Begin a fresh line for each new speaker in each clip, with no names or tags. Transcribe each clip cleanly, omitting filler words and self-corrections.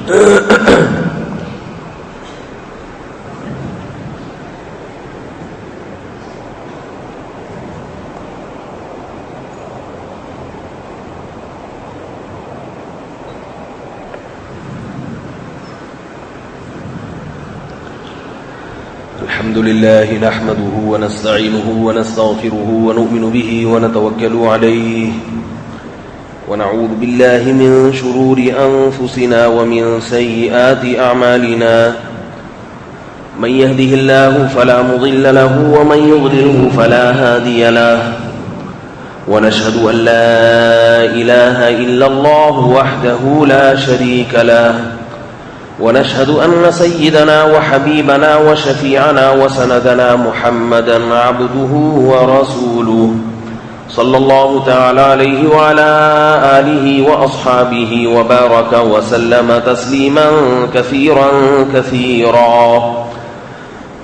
الحمد لله نحمده ونستعينه ونستغفره ونؤمن به ونتوكل عليه ونعوذ بالله من شرور أنفسنا ومن سيئات أعمالنا من يهده الله فلا مضل له ومن يضلله فلا هادي له ونشهد أن لا إله إلا الله وحده لا شريك له ونشهد أن سيدنا وحبيبنا وشفيعنا وسندنا محمدا عبده ورسوله صلى الله تعالى عليه وعلى آله وأصحابه وبارك وسلم تسليما كثيرا كثيرا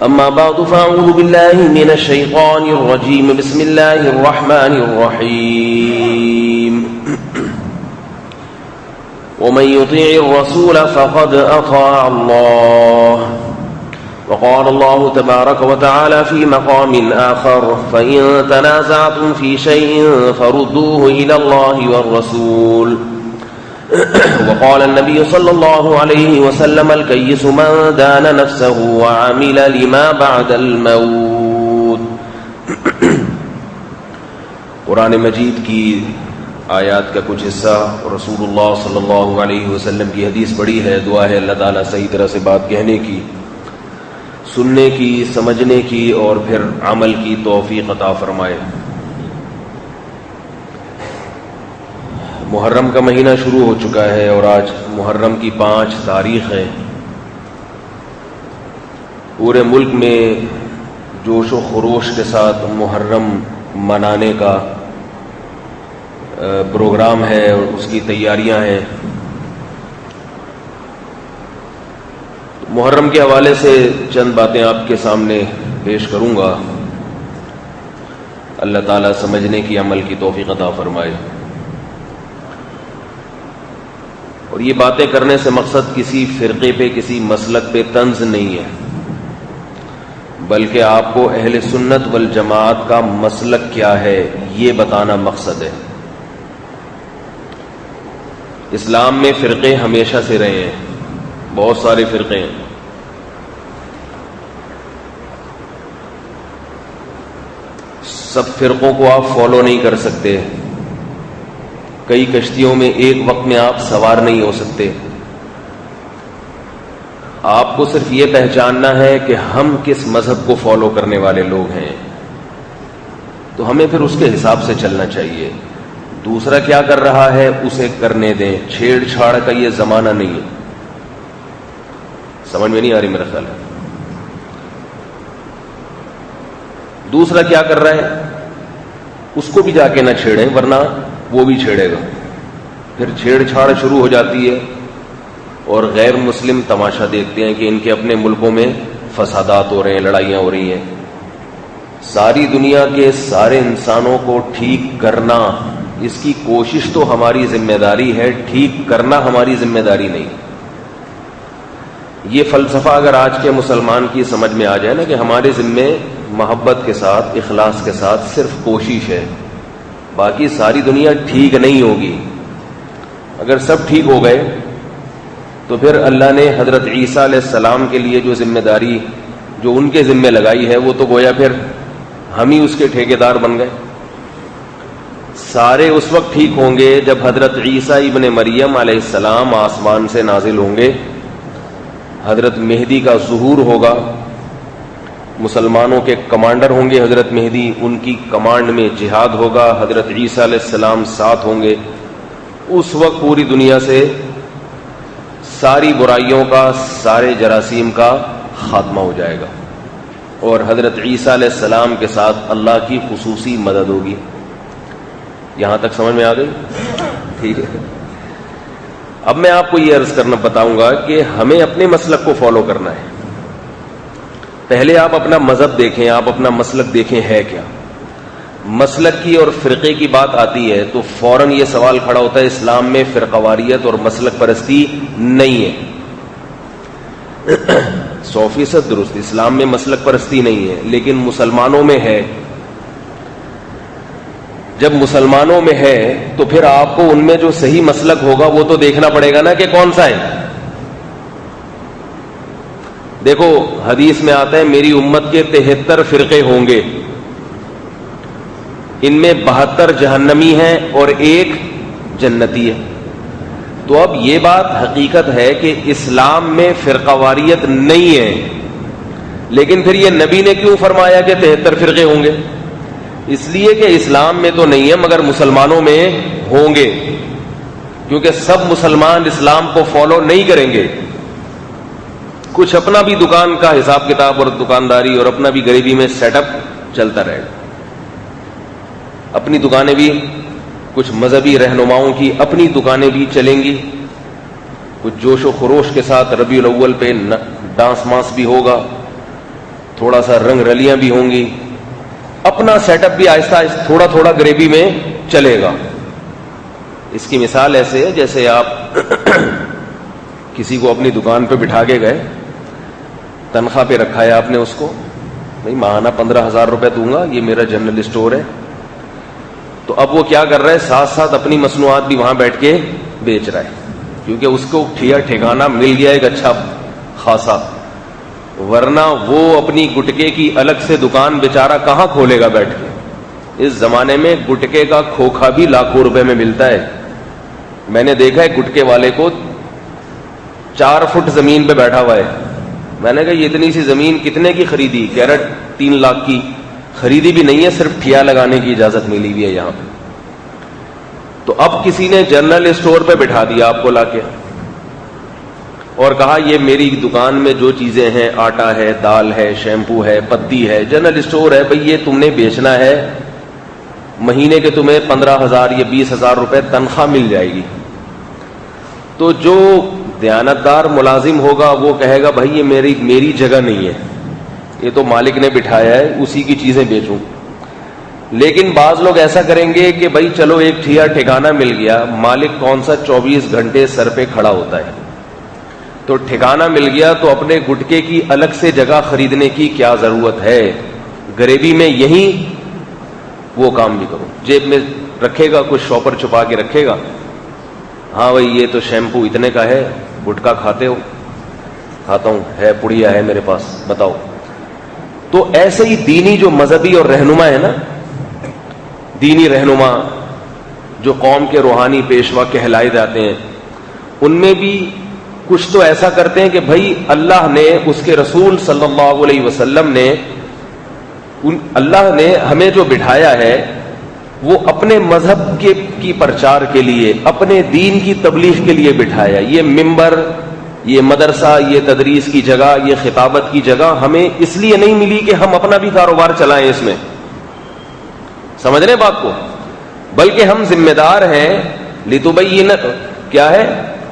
أما بعد فأعوذ بالله من الشيطان الرجيم بسم الله الرحمن الرحيم ومن يطيع الرسول فقد أطاع الله وقال الله تبارك وتعالى في مقام آخر فإن تنازعتم في شيء فردوه إلى الله والرسول وقال النبي صلى الله عليه وسلم الكيس من دان نفسه وعمل لما بعد الموت. قرآن مجید کی آیات کا کچھ حصہ اور رسول اللہ صلی اللہ علیہ وسلم کی حدیث پڑھی ہے. دعا ہے اللہ تعالیٰ صحیح طرح سے بات کہنے کی، سننے کی، سمجھنے کی اور پھر عمل کی توفیق عطا فرمائے. محرم کا مہینہ شروع ہو چکا ہے اور آج محرم کی 5 تاریخ ہے. پورے ملک میں جوش و خروش کے ساتھ محرم منانے کا پروگرام ہے اور اس کی تیاریاں ہیں. محرم کے حوالے سے چند باتیں آپ کے سامنے پیش کروں گا. اللہ تعالیٰ سمجھنے کی، عمل کی توفیق عطا فرمائے. اور یہ باتیں کرنے سے مقصد کسی فرقے پہ، کسی مسلک پہ طنز نہیں ہے، بلکہ آپ کو اہل سنت والجماعت کا مسلک کیا ہے یہ بتانا مقصد ہے. اسلام میں فرقے ہمیشہ سے رہے ہیں، بہت سارے فرقے ہیں. سب فرقوں کو آپ فالو نہیں کر سکتے. کئی کشتیوں میں ایک وقت میں آپ سوار نہیں ہو سکتے. آپ کو صرف یہ پہچاننا ہے کہ ہم کس مذہب کو فالو کرنے والے لوگ ہیں، تو ہمیں پھر اس کے حساب سے چلنا چاہیے. دوسرا کیا کر رہا ہے اسے کرنے دیں. چھیڑ چھاڑ کا یہ زمانہ نہیں ہے. سمجھ میں نہیں آ رہی میرا خیال ہے. دوسرا کیا کر رہا ہے اس کو بھی جا کے نہ چھیڑیں، ورنہ وہ بھی چھیڑے گا. پھر چھیڑ چھاڑ شروع ہو جاتی ہے اور غیر مسلم تماشا دیکھتے ہیں کہ ان کے اپنے ملکوں میں فسادات ہو رہے ہیں، لڑائیاں ہو رہی ہیں. ساری دنیا کے سارے انسانوں کو ٹھیک کرنا، اس کی کوشش تو ہماری ذمہ داری ہے، ٹھیک کرنا ہماری ذمہ داری نہیں. یہ فلسفہ اگر آج کے مسلمان کی سمجھ میں آ جائے نا کہ ہمارے ذمے محبت کے ساتھ، اخلاص کے ساتھ صرف کوشش ہے، باقی ساری دنیا ٹھیک نہیں ہوگی. اگر سب ٹھیک ہو گئے تو پھر اللہ نے حضرت عیسیٰ علیہ السلام کے لیے جو ذمہ داری جو ان کے ذمے لگائی ہے وہ تو گویا پھر ہم ہی اس کے ٹھیکیدار بن گئے. سارے اس وقت ٹھیک ہوں گے جب حضرت عیسیٰ ابن مریم علیہ السلام آسمان سے نازل ہوں گے، حضرت مہدی کا ظہور ہوگا، مسلمانوں کے کمانڈر ہوں گے حضرت مہدی، ان کی کمانڈ میں جہاد ہوگا، حضرت عیسیٰ علیہ السلام ساتھ ہوں گے. اس وقت پوری دنیا سے ساری برائیوں کا، سارے جراثیم کا خاتمہ ہو جائے گا اور حضرت عیسیٰ علیہ السلام کے ساتھ اللہ کی خصوصی مدد ہوگی. یہاں تک سمجھ میں آ گئی؟ ٹھیک ہے. اب میں آپ کو یہ عرض کرنا بتاؤں گا کہ ہمیں اپنے مسلک کو فالو کرنا ہے. پہلے آپ اپنا مذہب دیکھیں، آپ اپنا مسلک دیکھیں ہے کیا. مسلک کی اور فرقے کی بات آتی ہے تو فوراً یہ سوال کھڑا ہوتا ہے اسلام میں فرقہ واریت اور مسلک پرستی نہیں ہے. 100% درست. اسلام میں مسلک پرستی نہیں ہے, لیکن مسلمانوں میں ہے. جب مسلمانوں میں ہے تو پھر آپ کو ان میں جو صحیح مسلک ہوگا وہ تو دیکھنا پڑے گا نا کہ کون سا ہے. دیکھو حدیث میں آتا ہے میری امت کے 73 فرقے ہوں گے, ان میں 72 جہنمی ہیں اور 1 جنتی ہے. تو اب یہ بات حقیقت ہے کہ اسلام میں فرقہ واریت نہیں ہے, لیکن پھر یہ نبی نے کیوں فرمایا کہ 73 فرقے ہوں گے؟ اس لیے کہ اسلام میں تو نہیں ہے مگر مسلمانوں میں ہوں گے, کیونکہ سب مسلمان اسلام کو فالو نہیں کریں گے. کچھ اپنا بھی دکان کا حساب کتاب اور دکانداری اور اپنا بھی غریبی میں سیٹ اپ چلتا رہے گا, اپنی دکانیں بھی, کچھ مذہبی رہنماؤں کی اپنی دکانیں بھی چلیں گی, کچھ جوش و خروش کے ساتھ ربیع الاول پہ ڈانس مانس بھی ہوگا, تھوڑا سا رنگ رلیاں بھی ہوں گی, اپنا سیٹ اپ بھی آہستہ آہستہ تھوڑا تھوڑا غریبی میں چلے گا. اس کی مثال ایسے ہے جیسے آپ کسی کو اپنی دکان پہ بٹھا کے گئے, تنخواہ پہ رکھا ہے آپ نے اس کو, بھائی ماہانہ 15,000 روپے دوں گا, یہ میرا جنرل اسٹور ہے. تو اب وہ کیا کر رہا ہے, ساتھ ساتھ اپنی مصنوعات بھی وہاں بیٹھ کے بیچ رہا ہے, کیونکہ اس کو ٹھکانہ مل گیا ایک اچھا خاصا. ورنہ وہ اپنی گٹکے کی الگ سے دکان بیچارہ کہاں کھولے گا بیٹھ کے؟ اس زمانے میں گٹکے کا کھوکھا بھی لاکھوں روپے میں ملتا ہے. میں نے دیکھا ہے گٹکے والے کو 4 فٹ زمین پہ بیٹھا ہوا ہے. میں نے کہا یہ اتنی سی زمین کتنے کی خریدی؟ کہہ رہا 3 لاکھ کی. خریدی بھی نہیں ہے, صرف ٹھیا لگانے کی اجازت ملی ہوئی ہے یہاں پہ. تو اب کسی نے جنرل اسٹور پہ بٹھا دیا آپ کو لا کے اور کہا یہ میری دکان میں جو چیزیں ہیں, آٹا ہے, دال ہے, شیمپو ہے, پتی ہے, جنرل اسٹور ہے, بھئی یہ تم نے بیچنا ہے, مہینے کے تمہیں 15,000 یا 20,000 روپے تنخواہ مل جائے گی. تو جو دیانتدار ملازم ہوگا وہ کہے گا بھائی یہ میری جگہ نہیں ہے, یہ تو مالک نے بٹھایا ہے, اسی کی چیزیں بیچوں. لیکن بعض لوگ ایسا کریں گے کہ بھائی چلو ایک ٹھکانہ مل گیا, مالک کون سا 24 گھنٹے سر پہ کھڑا ہوتا ہے, تو ٹھکانہ مل گیا تو اپنے گٹکے کی الگ سے جگہ خریدنے کی کیا ضرورت ہے؟ غریبی میں یہیں وہ کام بھی کرو. جیب میں رکھے گا, کچھ شاپر چھپا کے رکھے گا, ہاں بھائی یہ تو شیمپو اتنے کا ہے, گٹکا کھاتے ہو؟ کھاتا ہوں, ہے پڑیا ہے میرے پاس, بتاؤ. تو ایسے ہی دینی جو مذہبی اور رہنما ہے نا, دینی رہنما جو قوم کے روحانی پیشوا کہلائے جاتے ہیں, ان میں بھی کچھ تو ایسا کرتے ہیں کہ بھائی اللہ نے, اس کے رسول صلی اللہ علیہ وسلم نے, اللہ نے ہمیں جو بٹھایا ہے وہ اپنے مذہب کی پرچار کے لیے, اپنے دین کی تبلیغ کے لیے بٹھایا. یہ منبر, یہ مدرسہ, یہ تدریس کی جگہ, یہ خطابت کی جگہ ہمیں اس لیے نہیں ملی کہ ہم اپنا بھی کاروبار چلائیں اس میں, سمجھ رہے بات کو, بلکہ ہم ذمہ دار ہیں لتبین, کیا ہے,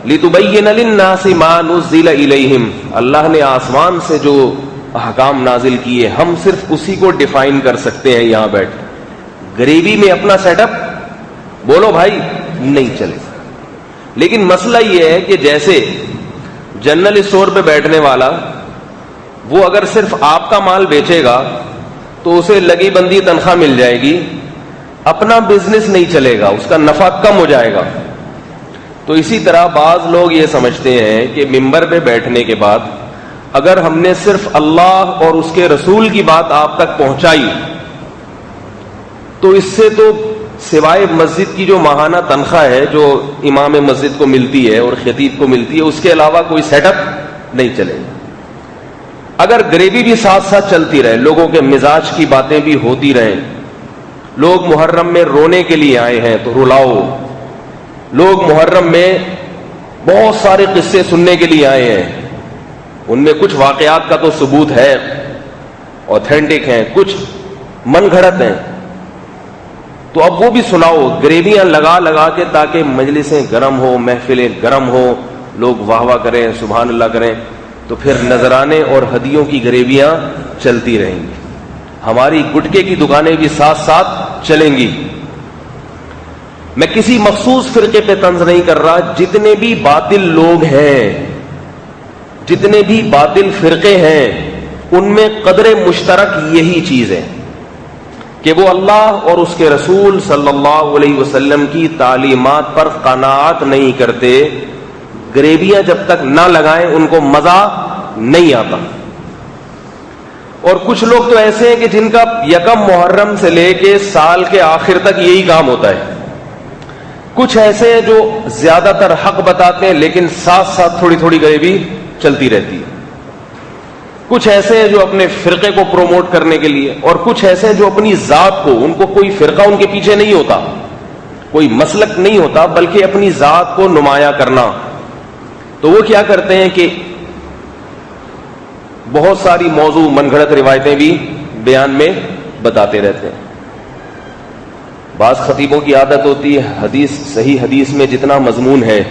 لتبین للناس ما نزل الیہم. اللہ نے آسمان سے جو احکام نازل کیے ہم صرف اسی کو ڈیفائن کر سکتے ہیں یہاں بیٹھ. غریبی میں اپنا سیٹ اپ بولو بھائی نہیں چلے. لیکن مسئلہ یہ ہے کہ جیسے جنرل اسٹور پہ بیٹھنے والا, وہ اگر صرف آپ کا مال بیچے گا تو اسے لگی بندی تنخواہ مل جائے گی, اپنا بزنس نہیں چلے گا, اس کا نفع کم ہو جائے گا. تو اسی طرح بعض لوگ یہ سمجھتے ہیں کہ منبر پہ بیٹھنے کے بعد اگر ہم نے صرف اللہ اور اس کے رسول کی بات آپ تک پہنچائی تو اس سے تو سوائے مسجد کی جو ماہانہ تنخواہ ہے جو امام مسجد کو ملتی ہے اور خطیب کو ملتی ہے, اس کے علاوہ کوئی سیٹ اپ نہیں چلے گا. اگر غریبی بھی ساتھ ساتھ چلتی رہے, لوگوں کے مزاج کی باتیں بھی ہوتی رہیں, لوگ محرم میں رونے کے لیے آئے ہیں تو رلاؤ, لوگ محرم میں بہت سارے قصے سننے کے لیے آئے ہیں, ان میں کچھ واقعات کا تو ثبوت ہے, اوتھینٹک ہیں, کچھ من گھڑت ہیں, تو اب وہ بھی سناؤ, گریویاں لگا لگا کے, تاکہ مجلسیں گرم ہو, محفلیں گرم ہو, لوگ واہ واہ کریں, سبحان اللہ کریں. تو پھر نذرانے اور ہدیوں کی گریویاں چلتی رہیں گی, ہماری گٹکے کی دکانیں بھی ساتھ ساتھ چلیں گی. میں کسی مخصوص فرقے پہ طنز نہیں کر رہا, جتنے بھی باطل لوگ ہیں جتنے بھی باطل فرقے ہیں ان میں قدر مشترک یہی چیز ہے کہ وہ اللہ اور اس کے رسول صلی اللہ علیہ وسلم کی تعلیمات پر قناعت نہیں کرتے. گریبیاں جب تک نہ لگائیں ان کو مزہ نہیں آتا. اور کچھ لوگ تو ایسے ہیں کہ جن کا یکم محرم سے لے کے سال کے آخر تک یہی کام ہوتا ہے. کچھ ایسے ہیں جو زیادہ تر حق بتاتے ہیں لیکن ساتھ ساتھ تھوڑی تھوڑی غریبی چلتی رہتی ہے. کچھ ایسے ہیں جو اپنے فرقے کو پروموٹ کرنے کے لیے, اور کچھ ایسے ہیں جو اپنی ذات کو, ان کو کوئی فرقہ ان کے پیچھے نہیں ہوتا, کوئی مسلک نہیں ہوتا, بلکہ اپنی ذات کو نمایاں کرنا. تو وہ کیا کرتے ہیں کہ بہت ساری موضوع من گھڑت روایتیں بھی بیان میں بتاتے رہتے ہیں. بعض خطیبوں کی عادت ہوتی ہے حدیث, صحیح حدیث میں جتنا مضمون ہے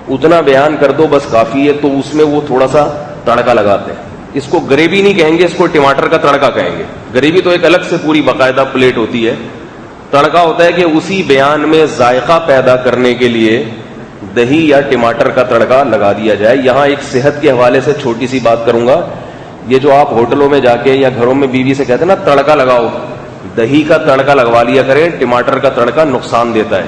اتنا بیان کر دو بس کافی ہے, تو اس میں وہ تھوڑا سا تڑکا لگاتے ہیں. اس کو گریوی نہیں کہیں گے, اس کو ٹماٹر کا تڑکا کہیں گے. گریوی تو ایک الگ سے پوری باقاعدہ پلیٹ ہوتی ہے. تڑکا ہوتا ہے کہ اسی بیان میں ذائقہ پیدا کرنے کے لیے دہی یا ٹماٹر کا تڑکا لگا دیا جائے. یہاں ایک صحت کے حوالے سے چھوٹی سی بات کروں گا. یہ جو آپ ہوٹلوں میں جا کے یا گھروں میں بیوی سے کہتے ہیں نا تڑکا لگاؤ, دہی کا تڑکا لگوا لیا کریں. ٹماٹر کا تڑکا نقصان دیتا ہے.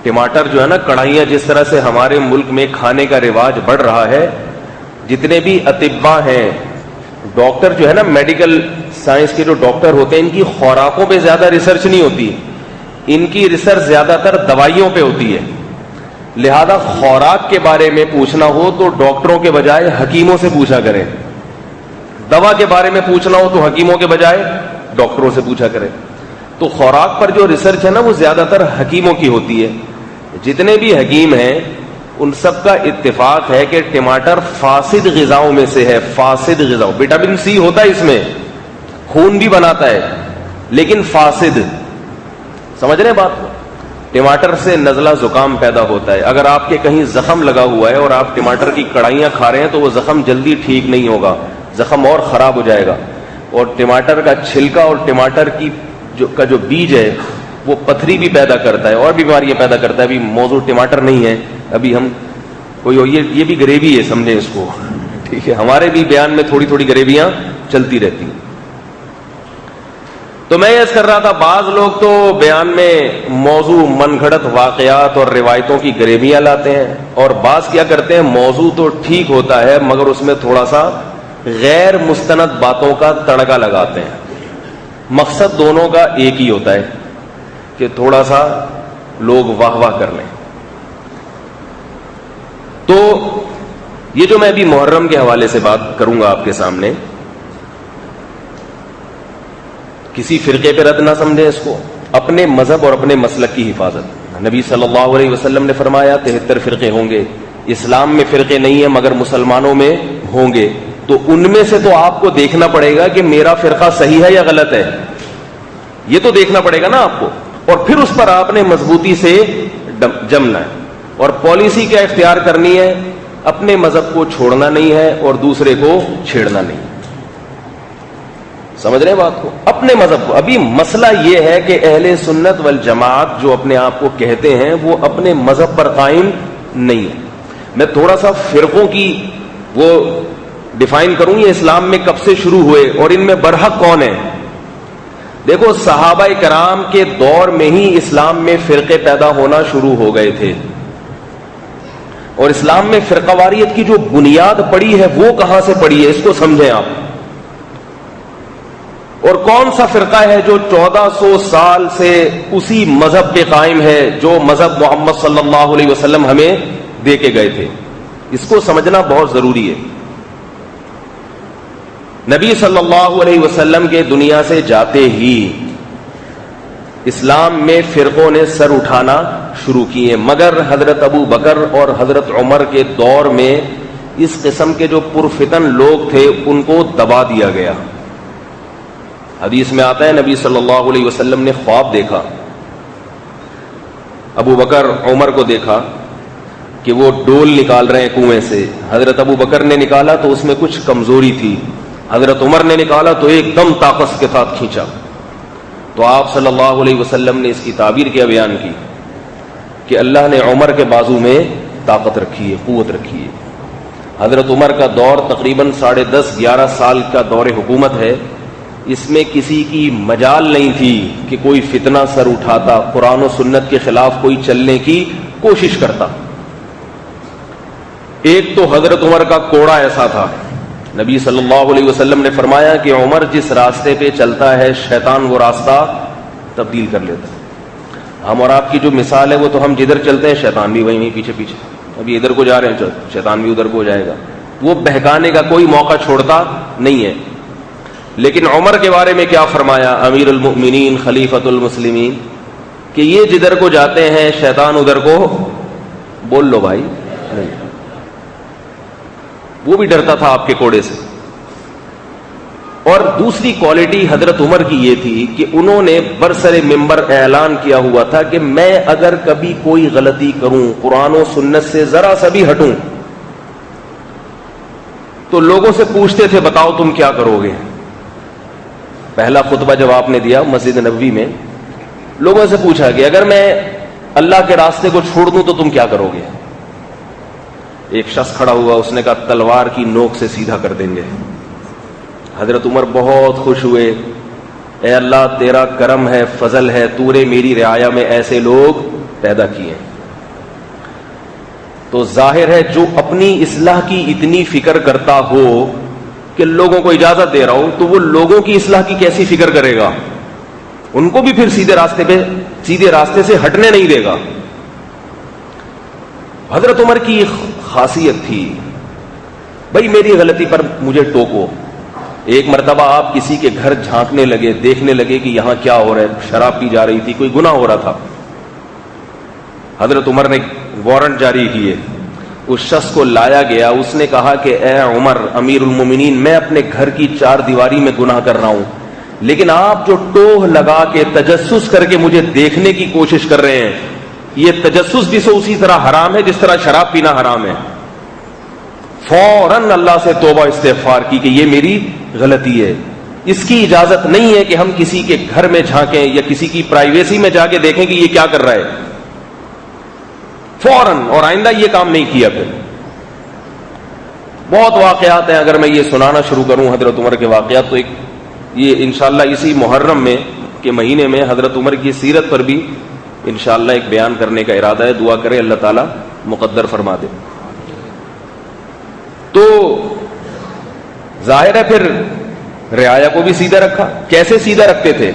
ٹماٹر جو ہے نا, کڑھائیاں جس طرح سے ہمارے ملک میں کھانے کا رواج بڑھ رہا ہے, جتنے بھی اطباء ہیں, ڈاکٹر جو ہے نا, میڈیکل سائنس کے جو ڈاکٹر ہوتے ہیں, ان کی خوراکوں پہ زیادہ ریسرچ نہیں ہوتی. ان کی ریسرچ زیادہ تر دوائیوں پہ ہوتی ہے. لہذا خوراک کے بارے میں پوچھنا ہو تو ڈاکٹروں کے بجائے حکیموں سے پوچھا کریں. دوا کے بارے میں پوچھنا ہو تو حکیموں کے بجائے ڈاکٹروں سے پوچھا کریں. تو خوراک پر جو ریسرچ ہے نا, وہ زیادہ تر حکیموں کی ہوتی ہے. جتنے بھی حکیم ہیں ان سب کا اتفاق ہے کہ ٹماٹر فاسد غذاؤں میں سے ہے. فاسد غذاؤں, وٹامن سی ہوتا ہے اس میں, خون بھی بناتا ہے, لیکن فاسد. سمجھ رہے ہیں بات کو؟ ٹماٹر سے نزلہ زکام پیدا ہوتا ہے. اگر آپ کے کہیں زخم لگا ہوا ہے اور آپ ٹماٹر کی کڑھائیاں کھا رہے ہیں تو وہ زخم جلدی ٹھیک نہیں ہوگا, زخم اور خراب ہو جائے گا. اور ٹماٹر کا چھلکا اور ٹماٹر کی جو بیج ہے وہ پتھری بھی پیدا کرتا ہے اور بیماریاں پیدا کرتا ہے. ابھی موضوع ٹماٹر نہیں ہے, ابھی ہم کوئی یہ بھی گریوی ہے, سمجھیں اس کو, ٹھیک ہے. ہمارے بھی بیان میں تھوڑی تھوڑی گریویاں چلتی رہتی ہیں. تو میں یہ کر رہا تھا, بعض لوگ تو بیان میں موضوع من گھڑت واقعات اور روایتوں کی گریویاں لاتے ہیں, اور بعض کیا کرتے ہیں موضوع تو ٹھیک ہوتا ہے مگر اس میں تھوڑا سا غیر مستند باتوں کا تڑکا لگاتے ہیں. مقصد دونوں کا ایک ہی ہوتا ہے کہ تھوڑا سا لوگ واہ واہ کر لیں. تو یہ جو میں ابھی محرم کے حوالے سے بات کروں گا آپ کے سامنے, کسی فرقے پہ رد نہ سمجھیں اس کو, اپنے مذہب اور اپنے مسلک کی حفاظت. نبی صلی اللہ علیہ وسلم نے فرمایا 73 فرقے ہوں گے. اسلام میں فرقے نہیں ہیں مگر مسلمانوں میں ہوں گے. تو ان میں سے تو آپ کو دیکھنا پڑے گا کہ میرا فرقہ صحیح ہے یا غلط ہے. یہ تو دیکھنا پڑے گا نا آپ کو, اور پھر اس پر آپ نے مضبوطی سے جمنا ہے. اور پالیسی کیا اختیار کرنی ہے, اپنے مذہب کو چھوڑنا نہیں ہے اور دوسرے کو چھیڑنا نہیں. سمجھ رہے ہیں بات کو؟ اپنے مذہب کو. ابھی مسئلہ یہ ہے کہ اہل سنت والجماعت جو اپنے آپ کو کہتے ہیں وہ اپنے مذہب پر قائم نہیں ہے. میں تھوڑا سا فرقوں کی وہ ڈیفائن کروں, یہ اسلام میں کب سے شروع ہوئے اور ان میں برحق کون ہے. دیکھو, صحابہ کرام کے دور میں ہی اسلام میں فرقے پیدا ہونا شروع ہو گئے تھے, اور اسلام میں فرقہ واریت کی جو بنیاد پڑی ہے وہ کہاں سے پڑی ہے, اس کو سمجھیں آپ. اور کون سا فرقہ ہے جو 1400 سال سے اسی مذہب پہ قائم ہے جو مذہب محمد صلی اللہ علیہ وسلم ہمیں دے کے گئے تھے. اس کو سمجھنا بہت ضروری ہے. نبی صلی اللہ علیہ وسلم کے دنیا سے جاتے ہی اسلام میں فرقوں نے سر اٹھانا شروع کیے, مگر حضرت ابو بکر اور حضرت عمر کے دور میں اس قسم کے جو پرفتن لوگ تھے ان کو دبا دیا گیا. حدیث میں آتا ہے نبی صلی اللہ علیہ وسلم نے خواب دیکھا, ابو بکر عمر کو دیکھا کہ وہ ڈول نکال رہے ہیں کنویں سے. حضرت ابو بکر نے نکالا تو اس میں کچھ کمزوری تھی, حضرت عمر نے نکالا تو ایک دم طاقت کے ساتھ کھینچا. تو آپ صلی اللہ علیہ وسلم نے اس کی تعبیر کیا بیان کی کہ اللہ نے عمر کے بازو میں طاقت رکھی ہے, قوت رکھی ہے. حضرت عمر کا دور تقریباً 10.5-11 سال کا دور حکومت ہے. اس میں کسی کی مجال نہیں تھی کہ کوئی فتنہ سر اٹھاتا, قرآن و سنت کے خلاف کوئی چلنے کی کوشش کرتا. ایک تو حضرت عمر کا کوڑا ایسا تھا, نبی صلی اللہ علیہ وسلم نے فرمایا کہ عمر جس راستے پہ چلتا ہے شیطان وہ راستہ تبدیل کر لیتا ہے. ہم اور آپ کی جو مثال ہے وہ تو ہم جدھر چلتے ہیں شیطان بھی وہیں پیچھے پیچھے, ابھی ادھر کو جا رہے ہیں شیطان بھی ادھر کو جائے گا. وہ بہکانے کا کوئی موقع چھوڑتا نہیں ہے. لیکن عمر کے بارے میں کیا فرمایا, امیر المؤمنین خلیفۃ المسلمین, کہ یہ جدھر کو جاتے ہیں شیطان ادھر کو, بول لو بھائی, نہیں. وہ بھی ڈرتا تھا آپ کے کوڑے سے. اور دوسری کوالٹی حضرت عمر کی یہ تھی کہ انہوں نے برسر منبر اعلان کیا ہوا تھا کہ میں اگر کبھی کوئی غلطی کروں, قرآن و سنت سے ذرا سا بھی ہٹوں, تو لوگوں سے پوچھتے تھے بتاؤ تم کیا کرو گے. پہلا خطبہ جب آپ نے دیا مسجد نبوی میں, لوگوں سے پوچھا کہ اگر میں اللہ کے راستے کو چھوڑ دوں تو تم کیا کرو گے. ایک شخص کھڑا ہوا, اس نے کہا تلوار کی نوک سے سیدھا کر دیں گے. حضرت عمر بہت خوش ہوئے, اے اللہ تیرا کرم ہے, فضل ہے, تو نے میری رعایا میں ایسے لوگ پیدا کیے. تو ظاہر ہے جو اپنی اصلاح کی اتنی فکر کرتا ہو کہ لوگوں کو اجازت دے رہا ہو, تو وہ لوگوں کی اصلاح کی کیسی فکر کرے گا, ان کو بھی پھر سیدھے راستے سے ہٹنے نہیں دے گا. حضرت عمر کی خاصیت تھی بھائی میری غلطی پر مجھے ٹوکو. ایک مرتبہ آپ کسی کے گھر جھانکنے لگے, دیکھنے لگے کہ یہاں کیا ہو رہا ہے, شراب پی جا رہی تھی, کوئی گناہ ہو رہا تھا. حضرت عمر نے وارنٹ جاری کیے, اس شخص کو لایا گیا. اس نے کہا کہ اے عمر امیر المومنین, میں اپنے گھر کی 4 دیواری میں گناہ کر رہا ہوں, لیکن آپ جو ٹوہ لگا کے تجسس کر کے مجھے دیکھنے کی کوشش کر رہے ہیں, یہ تجسس بھی سو اسی طرح حرام ہے جس طرح شراب پینا حرام ہے. فوراً اللہ سے توبہ استغفار کی کہ یہ میری غلطی ہے. اس کی اجازت نہیں ہے کہ ہم کسی کے گھر میں جھانکیں یا کسی کی پرائیویسی میں جا کے دیکھیں کہ یہ کیا کر رہا ہے. فوراً, اور آئندہ یہ کام نہیں کیا. پھر بہت واقعات ہیں, اگر میں یہ سنانا شروع کروں حضرت عمر کے واقعات تو یہ انشاءاللہ اسی محرم میں کے مہینے میں حضرت عمر کی سیرت پر بھی انشاءاللہ ایک بیان کرنے کا ارادہ ہے. دعا کرے اللہ تعالیٰ مقدر فرما دے. تو ظاہر ہے پھر رعایا کو بھی سیدھا رکھا. کیسے سیدھا رکھتے تھے,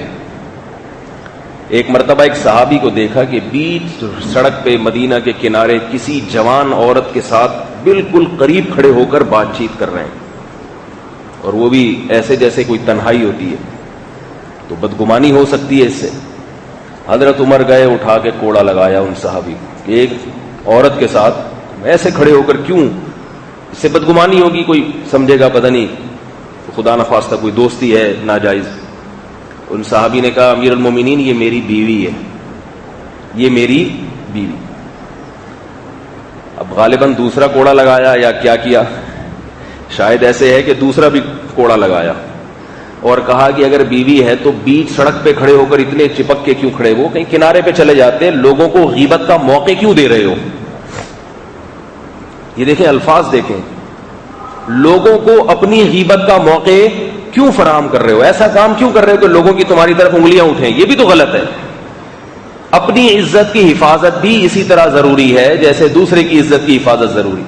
ایک مرتبہ ایک صحابی کو دیکھا کہ بیچ سڑک پہ مدینہ کے کنارے کسی جوان عورت کے ساتھ بالکل قریب کھڑے ہو کر بات چیت کر رہے ہیں, اور وہ بھی ایسے جیسے کوئی تنہائی ہوتی ہے, تو بدگمانی ہو سکتی ہے اس سے. حضرت عمر گئے, اٹھا کے کوڑا لگایا ان صحابی کہ ایک عورت کے ساتھ ایسے کھڑے ہو کر کیوں, اس سے بدگمانی ہوگی, کوئی سمجھے گا پتہ نہیں خدا نخواستہ کوئی دوستی ہے ناجائز. ان صحابی نے کہا امیر المومنین یہ میری بیوی ہے, یہ میری بیوی. اب غالباً دوسرا کوڑا لگایا یا کیا کیا, شاید ایسے ہے کہ دوسرا بھی کوڑا لگایا اور کہا کہ اگر بیوی ہے تو بیچ سڑک پہ کھڑے ہو کر اتنے چپک کے کیوں کھڑے ہو, کہیں کنارے پہ چلے جاتے, لوگوں کو غیبت کا موقع کیوں دے رہے ہو. یہ دیکھیں الفاظ دیکھیں, لوگوں کو اپنی غیبت کا موقع کیوں فراہم کر رہے ہو, ایسا کام کیوں کر رہے ہو کہ لوگوں کی تمہاری طرف انگلیاں اٹھیں, یہ بھی تو غلط ہے. اپنی عزت کی حفاظت بھی اسی طرح ضروری ہے جیسے دوسرے کی عزت کی حفاظت ضروری.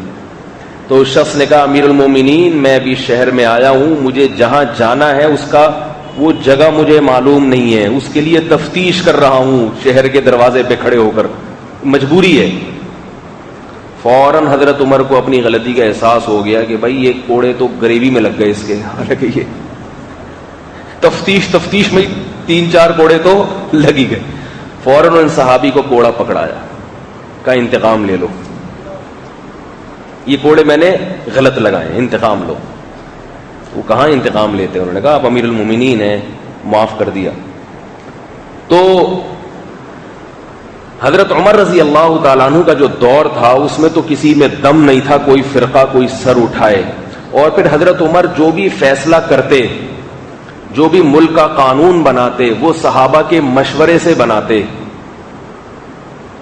تو اس شخص نے کہا امیر المومنین میں بھی شہر میں آیا ہوں, مجھے جہاں جانا ہے اس کا وہ جگہ مجھے معلوم نہیں ہے, اس کے لیے تفتیش کر رہا ہوں شہر کے دروازے پہ کھڑے ہو کر, مجبوری ہے. فوراً حضرت عمر کو اپنی غلطی کا احساس ہو گیا کہ بھائی یہ کوڑے تو گریوی میں لگ گئے اس کے, حالانکہ یہ تفتیش میں 3-4 کوڑے تو لگ ہی گئے. فوراً ان صحابی کو کوڑا پکڑایا, کا انتقام لے لو, یہ کوڑے میں نے غلط لگائے, انتقام لو. وہ کہاں انتقام لیتے, انہوں نے کہا آپ امیر المومنین ہیں, معاف کر دیا. تو حضرت عمر رضی اللہ تعالیٰ عنہ کا جو دور تھا اس میں تو کسی میں دم نہیں تھا کوئی فرقہ کوئی سر اٹھائے. اور پھر حضرت عمر جو بھی فیصلہ کرتے, جو بھی ملک کا قانون بناتے, وہ صحابہ کے مشورے سے بناتے.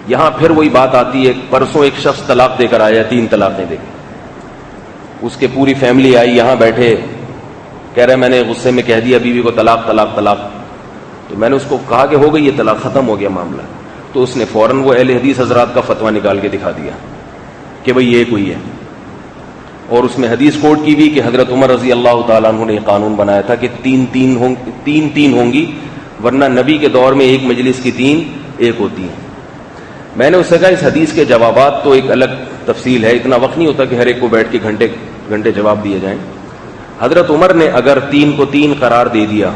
یہاں پھر وہی بات آتی ہے, پرسوں ایک شخص طلاق دے کر آیا, 3 طلاقیں دے. اس کے پوری فیملی آئی, یہاں بیٹھے, کہہ رہے میں نے غصے میں کہہ دیا بیوی کو طلاق طلاق طلاق. تو میں نے اس کو کہا کہ ہو گئی یہ طلاق, ختم ہو گیا معاملہ. تو اس نے فوراً وہ اہل حدیث حضرات کا فتویٰ نکال کے دکھا دیا کہ بھئی یہ کوئی ہے, اور اس میں حدیث کوٹ کی بھی کہ حضرت عمر رضی اللہ تعالیٰ عنہ نے یہ قانون بنایا تھا کہ تین ہوں گی, ورنہ نبی کے دور میں ایک مجلس کی 3 ایک ہوتی ہیں. میں نے اس سے کہا اس حدیث کے جوابات تو ایک الگ تفصیل ہے, اتنا وقت نہیں ہوتا کہ ہر ایک کو بیٹھ کے گھنٹے گھنٹے جواب دیے جائیں. حضرت عمر نے اگر 3 کو 3 قرار دے دیا,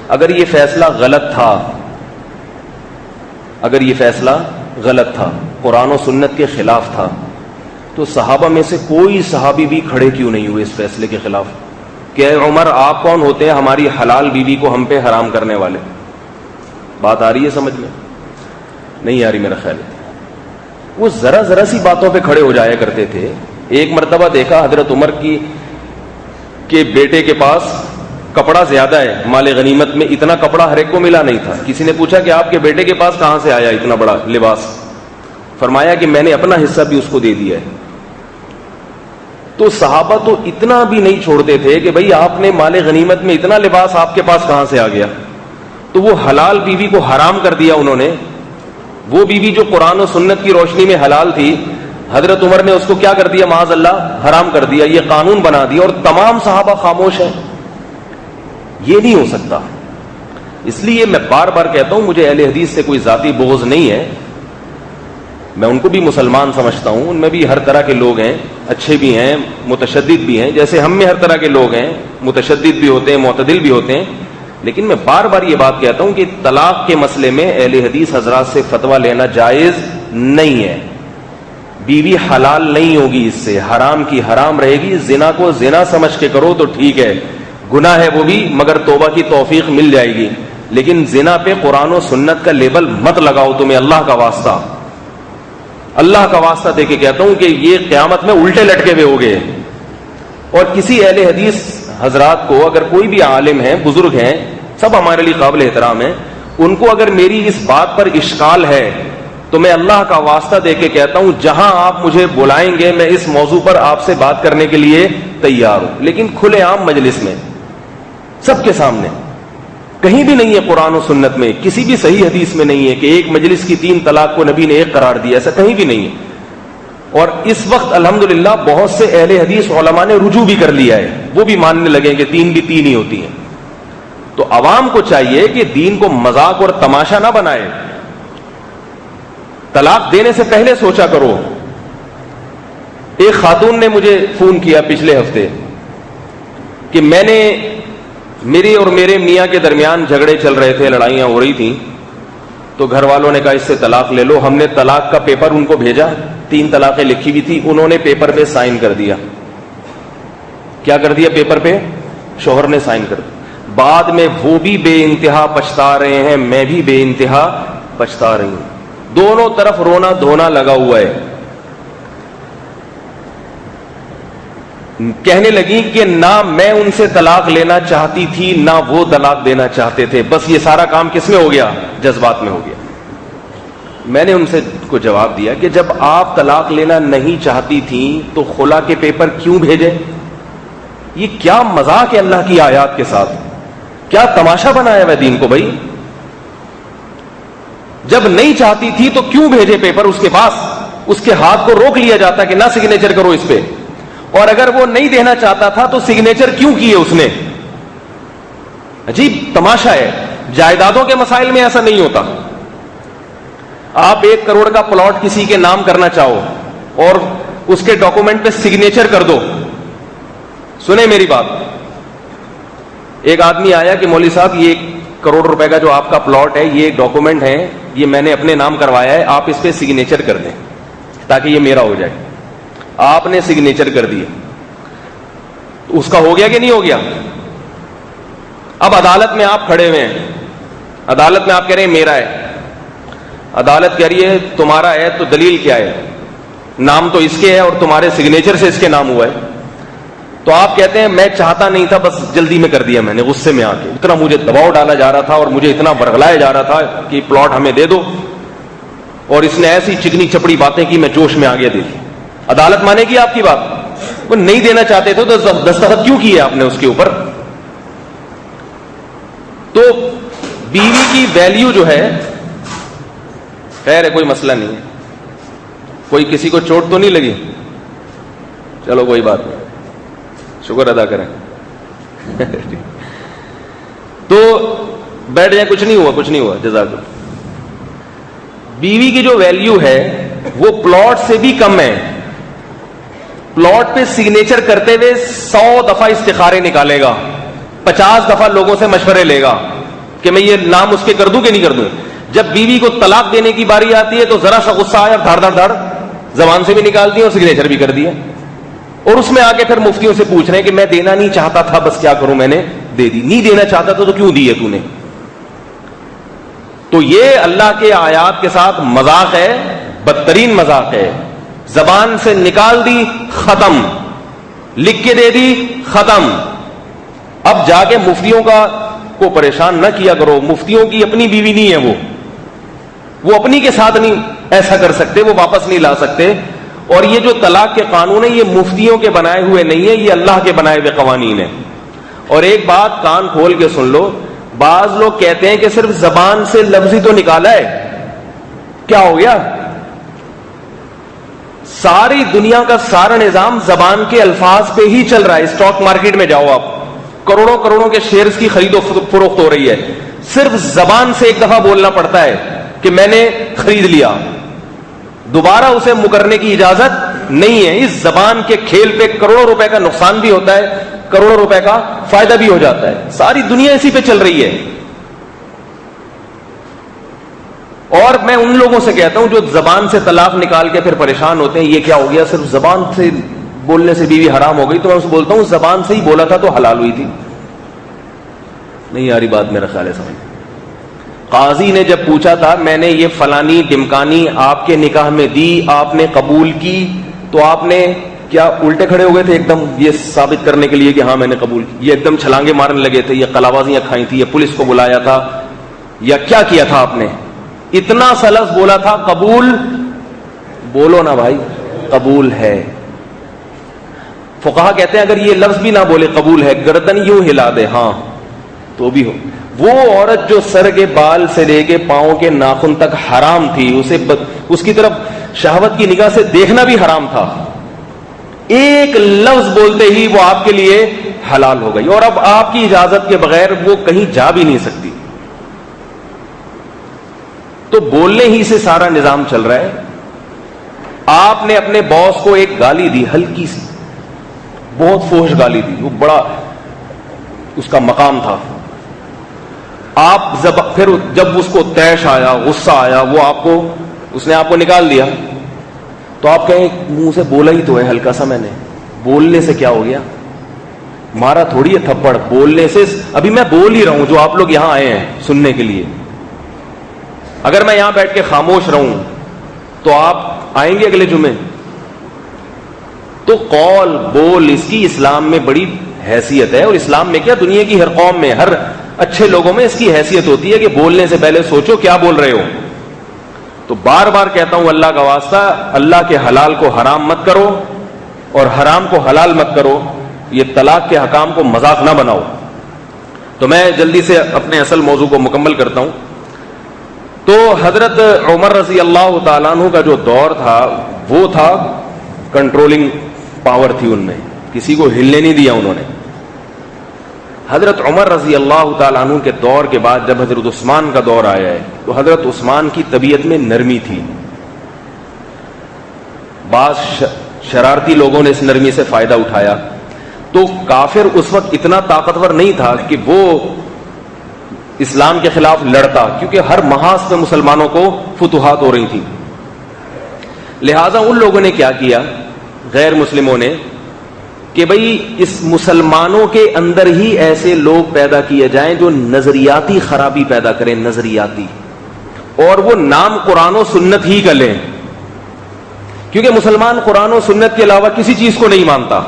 اگر یہ فیصلہ غلط تھا, اگر یہ فیصلہ غلط تھا, قرآن و سنت کے خلاف تھا, تو صحابہ میں سے کوئی صحابی بھی کھڑے کیوں نہیں ہوئے اس فیصلے کے خلاف کہ اے عمر آپ کون ہوتے ہیں ہماری حلال بیوی کو ہم پہ حرام کرنے والے. بات آ رہی ہے سمجھ میں؟ نہیں آ رہی میرا خیال ہے. وہ ذرا ذرا سی باتوں پہ کھڑے ہو جایا کرتے تھے. ایک مرتبہ دیکھا حضرت عمر کی کہ بیٹے کے پاس کپڑا زیادہ ہے, مال غنیمت میں اتنا کپڑا ہر ایک کو ملا نہیں تھا. کسی نے پوچھا کہ آپ کے بیٹے کے پاس کہاں سے آیا اتنا بڑا لباس؟ فرمایا کہ میں نے اپنا حصہ بھی اس کو دے دیا ہے. تو صحابہ تو اتنا بھی نہیں چھوڑتے تھے کہ بھئی آپ نے مال غنیمت میں اتنا لباس آپ کے پاس کہاں سے آ گیا. تو وہ حلال بیوی کو حرام کر دیا انہوں نے. وہ بیوی جو قرآن و سنت کی روشنی میں حلال تھی, حضرت عمر نے اس کو کیا کر دیا, معاذ اللہ حرام کر دیا, یہ قانون بنا دیا, اور تمام صحابہ خاموش ہیں. یہ نہیں ہو سکتا. اس لیے میں بار بار کہتا ہوں مجھے اہل حدیث سے کوئی ذاتی بغض نہیں ہے, میں ان کو بھی مسلمان سمجھتا ہوں. ان میں بھی ہر طرح کے لوگ ہیں, اچھے بھی ہیں, متشدد بھی ہیں, جیسے ہم میں ہر طرح کے لوگ ہیں, متشدد بھی ہوتے ہیں, معتدل بھی ہوتے ہیں. لیکن میں بار بار یہ بات کہتا ہوں کہ طلاق کے مسئلے میں اہل حدیث حضرات سے فتویٰ لینا جائز نہیں ہے. بیوی حلال نہیں ہوگی, اس سے حرام کی حرام رہے گی. زنا کو زنا سمجھ کے کرو تو ٹھیک ہے, گناہ ہے وہ بھی, مگر توبہ کی توفیق مل جائے گی. لیکن زنا پہ قرآن و سنت کا لیبل مت لگاؤ. تمہیں اللہ کا واسطہ, اللہ کا واسطہ دے کے کہتا ہوں کہ یہ قیامت میں الٹے لٹکے ہوئے ہو گئے. اور کسی اہل حدیث حضرات کو اگر کوئی بھی عالم ہیں, بزرگ ہیں, سب ہمارے لیے قابل احترام ہیں, ان کو اگر میری اس بات پر اشکال ہے تو میں اللہ کا واسطہ دے کے کہتا ہوں جہاں آپ مجھے بلائیں گے میں اس موضوع پر آپ سے بات کرنے کے لیے تیار ہوں. لیکن کھلے عام مجلس میں, سب کے سامنے. کہیں بھی نہیں ہے قرآن و سنت میں, کسی بھی صحیح حدیث میں نہیں ہے کہ ایک مجلس کی 3 طلاق کو نبی نے 1 قرار دیا, ایسا کہیں بھی نہیں ہے. اور اس وقت الحمدللہ بہت سے اہل حدیث علماء نے رجوع بھی کر لیا ہے, وہ بھی ماننے لگے کہ 3 بھی 3 ہی ہوتی ہیں. تو عوام کو چاہیے کہ دین کو مذاق اور تماشا نہ بنائے. طلاق دینے سے پہلے سوچا کرو. ایک خاتون نے مجھے فون کیا پچھلے ہفتے کہ میں نے, میری اور میرے میاں کے درمیان جھگڑے چل رہے تھے, لڑائیاں ہو رہی تھیں, تو گھر والوں نے کہا اس سے طلاق لے لو. ہم نے طلاق کا پیپر ان کو بھیجا, 3 طلاقیں لکھی ہوئی تھی, انہوں نے پیپر پہ سائن کر دیا. کیا کر دیا پیپر پہ؟ شوہر نے سائن کر دیا. بعد میں وہ بھی بے انتہا پچھتا رہے ہیں, میں بھی بے انتہا پچھتا رہی ہوں. دونوں طرف رونا دھونا لگا ہوا ہے. کہنے لگی کہ نہ میں ان سے طلاق لینا چاہتی تھی نہ وہ طلاق دینا چاہتے تھے, بس یہ سارا کام کس میں ہو گیا؟ جذبات میں ہو گیا. میں نے ان سے کو جواب دیا کہ جب آپ طلاق لینا نہیں چاہتی تھیں تو خلا کے پیپر کیوں بھیجے؟ یہ کیا مذاق ہے اللہ کی آیات کے ساتھ, کیا تماشا بنایا ہے دین کو بھائی. جب نہیں چاہتی تھی تو کیوں بھیجے پیپر اس کے پاس؟ اس کے ہاتھ کو روک لیا جاتا کہ نہ سگنیچر کرو اس پہ. اور اگر وہ نہیں دینا چاہتا تھا تو سگنیچر کیوں کیے اس نے؟ عجیب تماشا ہے. جائیدادوں کے مسائل میں ایسا نہیں ہوتا. آپ 1 کروڑ کا پلاٹ کسی کے نام کرنا چاہو اور اس کے ڈاکومنٹ پہ سگنیچر کر دو. سنیں میری بات. ایک آدمی آیا کہ مولوی صاحب یہ 1 کروڑ روپے کا جو آپ کا پلاٹ ہے, یہ ڈاکومنٹ ہے, یہ میں نے اپنے نام کروایا ہے, آپ اس پہ سگنیچر کر دیں تاکہ یہ میرا ہو جائے. آپ نے سگنیچر کر دیا, اس کا ہو گیا کہ نہیں ہو گیا؟ اب عدالت میں آپ کھڑے ہوئے ہیں, عدالت میں آپ کہہ رہے ہیں میرا ہے. عدالت کہہ رہی ہے تمہارا ہے تو دلیل کیا ہے؟ نام تو اس کے ہے اور تمہارے سگنیچر سے اس کے نام ہوا ہے. تو آپ کہتے ہیں میں چاہتا نہیں تھا, بس جلدی میں کر دیا میں نے, غصے میں آ کے. اتنا مجھے دباؤ ڈالا جا رہا تھا اور مجھے اتنا ورغلایا جا رہا تھا کہ پلاٹ ہمیں دے دو, اور اس نے ایسی چکنی چپڑی باتیں کی, میں جوش میں آ گیا. دیکھیے عدالت مانے گی آپ کی بات؟ وہ نہیں دینا چاہتے تھے تو دستخط کیوں کیے آپ نے اس کے اوپر؟ تو بیوی کی ویلیو جو ہے، خیر ہے کوئی مسئلہ نہیں ہے، کوئی کسی کو چوٹ تو نہیں لگی، چلو کوئی بات نہیں، شکر ادا کریں تو بیٹھ جائیں، کچھ نہیں ہوا، کچھ نہیں ہوا، جزاک اللہ۔ بیوی کی جو ویلیو ہے وہ پلاٹ سے بھی کم ہے۔ پلاٹ پہ سگنیچر کرتے ہوئے 100 دفعہ استخارے نکالے گا، 50 دفعہ لوگوں سے مشورے لے گا کہ میں یہ نام اس کے کر دوں کہ نہیں کر دوں۔ جب بیوی کو طلاق دینے کی باری آتی ہے تو ذرا سا غصہ آیا، دھڑ دھڑ دھڑ زبان سے بھی نکال دیا اور سگنیچر بھی کر دیا، اور اس میں آگے پھر مفتیوں سے پوچھ رہے ہیں کہ میں دینا نہیں چاہتا تھا، بس کیا کروں، میں نے دے دی۔ نہیں دینا چاہتا تھا تو کیوں دی ہے تو نے؟ تو یہ اللہ کے آیات کے ساتھ مذاق ہے، بدترین مذاق ہے۔ زبان سے نکال دی، ختم، لکھ کے دے دی، ختم۔ اب جا کے مفتیوں کو پریشان نہ کیا کرو، مفتیوں کی اپنی بیوی نہیں ہے، وہ اپنی کے ساتھ نہیں ایسا کر سکتے، وہ واپس نہیں لا سکتے۔ اور یہ جو طلاق کے قانون ہیں یہ مفتیوں کے بنائے ہوئے نہیں ہیں، یہ اللہ کے بنائے ہوئے قوانین ہیں۔ اور ایک بات کان کھول کے سن لو، بعض لوگ کہتے ہیں کہ صرف زبان سے لفظ ہی تو نکالا ہے، کیا ہو گیا؟ ساری دنیا کا سارا نظام زبان کے الفاظ پہ ہی چل رہا ہے۔ اسٹاک مارکیٹ میں جاؤ آپ، کروڑوں کروڑوں کے شیئرز کی خرید و فروخت ہو رہی ہے، صرف زبان سے ایک دفعہ بولنا پڑتا ہے کہ میں نے خرید لیا، دوبارہ اسے مکرنے کی اجازت نہیں ہے۔ اس زبان کے کھیل پہ کروڑوں روپے کا نقصان بھی ہوتا ہے، کروڑوں روپے کا فائدہ بھی ہو جاتا ہے۔ ساری دنیا اسی پہ چل رہی ہے۔ اور میں ان لوگوں سے کہتا ہوں جو زبان سے طلاق نکال کے پھر پریشان ہوتے ہیں، یہ کیا ہو گیا، صرف زبان سے بولنے سے بیوی حرام ہو گئی، تو میں اسے بولتا ہوں زبان سے ہی بولا تھا تو حلال ہوئی تھی۔ نہیں آ رہی بات، میرا خیال ہے سمجھ۔ قاضی نے جب پوچھا تھا میں نے یہ فلانی ڈمکانی آپ کے نکاح میں دی، آپ نے قبول کی، تو آپ نے کیا الٹے کھڑے ہو گئے تھے ایک دم یہ ثابت کرنے کے لیے کہ ہاں میں نے قبول کی؟ یہ ایک دم چھلانگے مارنے لگے تھے، یہ قلاوازیاں کھائی تھی، یہ پولیس کو بلایا تھا، یا کیا کیا تھا آپ نے؟ اتنا سا لفظ بولا تھا، قبول بولو نا بھائی، قبول ہے۔ فقہا کہتے ہیں اگر یہ لفظ بھی نہ بولے قبول ہے، گردن یوں ہلا دے ہاں تو بھی ہو۔ وہ عورت جو سر کے بال سے لے کے پاؤں کے ناخن تک حرام تھی، اس کی طرف شہوت کی نگاہ سے دیکھنا بھی حرام تھا، ایک لفظ بولتے ہی وہ آپ کے لیے حلال ہو گئی، اور اب آپ کی اجازت کے بغیر وہ کہیں جا بھی نہیں سکتی۔ تو بولنے ہی سے سارا نظام چل رہا ہے۔ آپ نے اپنے باس کو ایک گالی دی، ہلکی سی، بہت فحش گالی دی، وہ بڑا اس کا مقام تھا، آپ پھر جب اس کو طیش آیا، غصہ آیا، اس نے آپ کو نکال دیا، تو آپ کہیں منہ سے بولا ہی تو ہے ہلکا سا، میں نے بولنے سے کیا ہو گیا؟ مارا تھوڑی ہے تھپڑ، بولنے سے۔ ابھی میں بول ہی رہا ہوں، جو آپ لوگ یہاں آئے ہیں سننے کے لیے، اگر میں یہاں بیٹھ کے خاموش رہوں تو آپ آئیں گے اگلے جمعے؟ تو قول بول اس کی اسلام میں بڑی حیثیت ہے، اور اسلام میں کیا دنیا کی ہر قوم میں، ہر اچھے لوگوں میں اس کی حیثیت ہوتی ہے کہ بولنے سے پہلے سوچو کیا بول رہے ہو۔ تو بار بار کہتا ہوں اللہ کا واسطہ، اللہ کے حلال کو حرام مت کرو اور حرام کو حلال مت کرو، یہ طلاق کے حکام کو مذاق نہ بناؤ۔ تو میں جلدی سے اپنے اصل موضوع کو مکمل کرتا ہوں۔ تو حضرت عمر رضی اللہ تعالیٰ عنہ کا جو دور تھا وہ تھا کنٹرولنگ پاور تھی ان میں، کسی کو ہلنے نہیں دیا انہوں نے۔ حضرت عمر رضی اللہ تعالیٰ عنہ کے دور کے بعد جب حضرت عثمان کا دور آیا ہے تو حضرت عثمان کی طبیعت میں نرمی تھی، بعض شرارتی لوگوں نے اس نرمی سے فائدہ اٹھایا، تو کافر اس وقت اتنا طاقتور نہیں تھا کہ وہ اسلام کے خلاف لڑتا، کیونکہ ہر محاذ میں مسلمانوں کو فتوحات ہو رہی تھی۔ لہذا ان لوگوں نے کیا کیا، غیر مسلموں نے، کہ بھئی اس مسلمانوں کے اندر ہی ایسے لوگ پیدا کیے جائیں جو نظریاتی خرابی پیدا کریں، نظریاتی، اور وہ نام قرآن و سنت ہی کا لیں، کیونکہ مسلمان قرآن و سنت کے علاوہ کسی چیز کو نہیں مانتا۔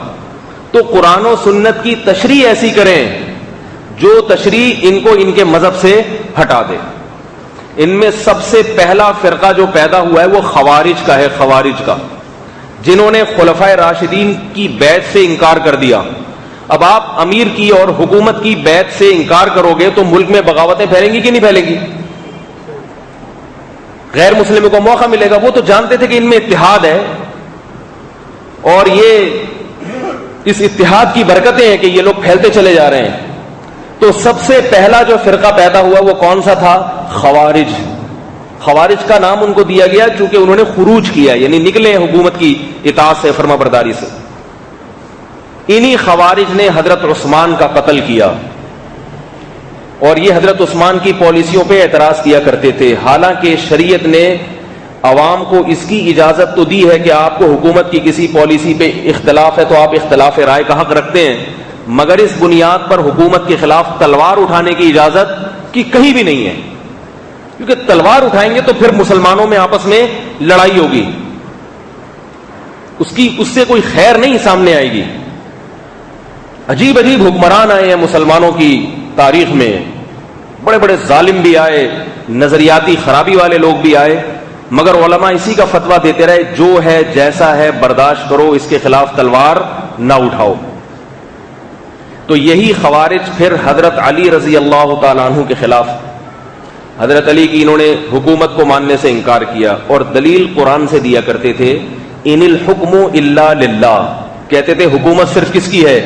تو قرآن و سنت کی تشریح ایسی کریں جو تشریح ان کو ان کے مذہب سے ہٹا دے۔ ان میں سب سے پہلا فرقہ جو پیدا ہوا ہے وہ خوارج کا ہے، خوارج کا، جنہوں نے خلفائے راشدین کی بیعت سے انکار کر دیا. اب آپ امیر کی اور حکومت کی بیعت سے انکار کرو گے تو ملک میں بغاوتیں پھیلیں گی کہ نہیں پھیلیں گی؟ غیر مسلموں کو موقع ملے گا. وہ تو جانتے تھے کہ ان میں اتحاد ہے اور یہ اس اتحاد کی برکتیں ہیں کہ یہ لوگ پھیلتے چلے جا رہے ہیں. تو سب سے پہلا جو فرقہ پیدا ہوا وہ کون سا تھا؟ خوارج. خوارج کا نام ان کو دیا گیا چونکہ انہوں نے خروج کیا، یعنی نکلے حکومت کی اطاعت سے، فرما برداری سے. انہی خوارج نے حضرت عثمان کا قتل کیا اور یہ حضرت عثمان کی پالیسیوں پہ اعتراض کیا کرتے تھے. حالانکہ شریعت نے عوام کو اس کی اجازت تو دی ہے کہ آپ کو حکومت کی کسی پالیسی پہ اختلاف ہے تو آپ اختلاف رائے کا حق رکھتے ہیں، مگر اس بنیاد پر حکومت کے خلاف تلوار اٹھانے کی اجازت کی کہیں بھی نہیں ہے، کیونکہ تلوار اٹھائیں گے تو پھر مسلمانوں میں آپس میں لڑائی ہوگی، اس سے کوئی خیر نہیں سامنے آئے گی. عجیب عجیب حکمران آئے ہیں مسلمانوں کی تاریخ میں، بڑے بڑے ظالم بھی آئے، نظریاتی خرابی والے لوگ بھی آئے، مگر علماء اسی کا فتویٰ دیتے رہے جو ہے جیسا ہے برداشت کرو، اس کے خلاف تلوار نہ اٹھاؤ. تو یہی خوارج پھر حضرت علی رضی اللہ تعالیٰ عنہ کے خلاف، حضرت علی کی انہوں نے حکومت کو ماننے سے انکار کیا اور دلیل قرآن سے دیا کرتے تھے. ان الحکم الا للہ، کہتے تھے حکومت صرف کس کی ہے؟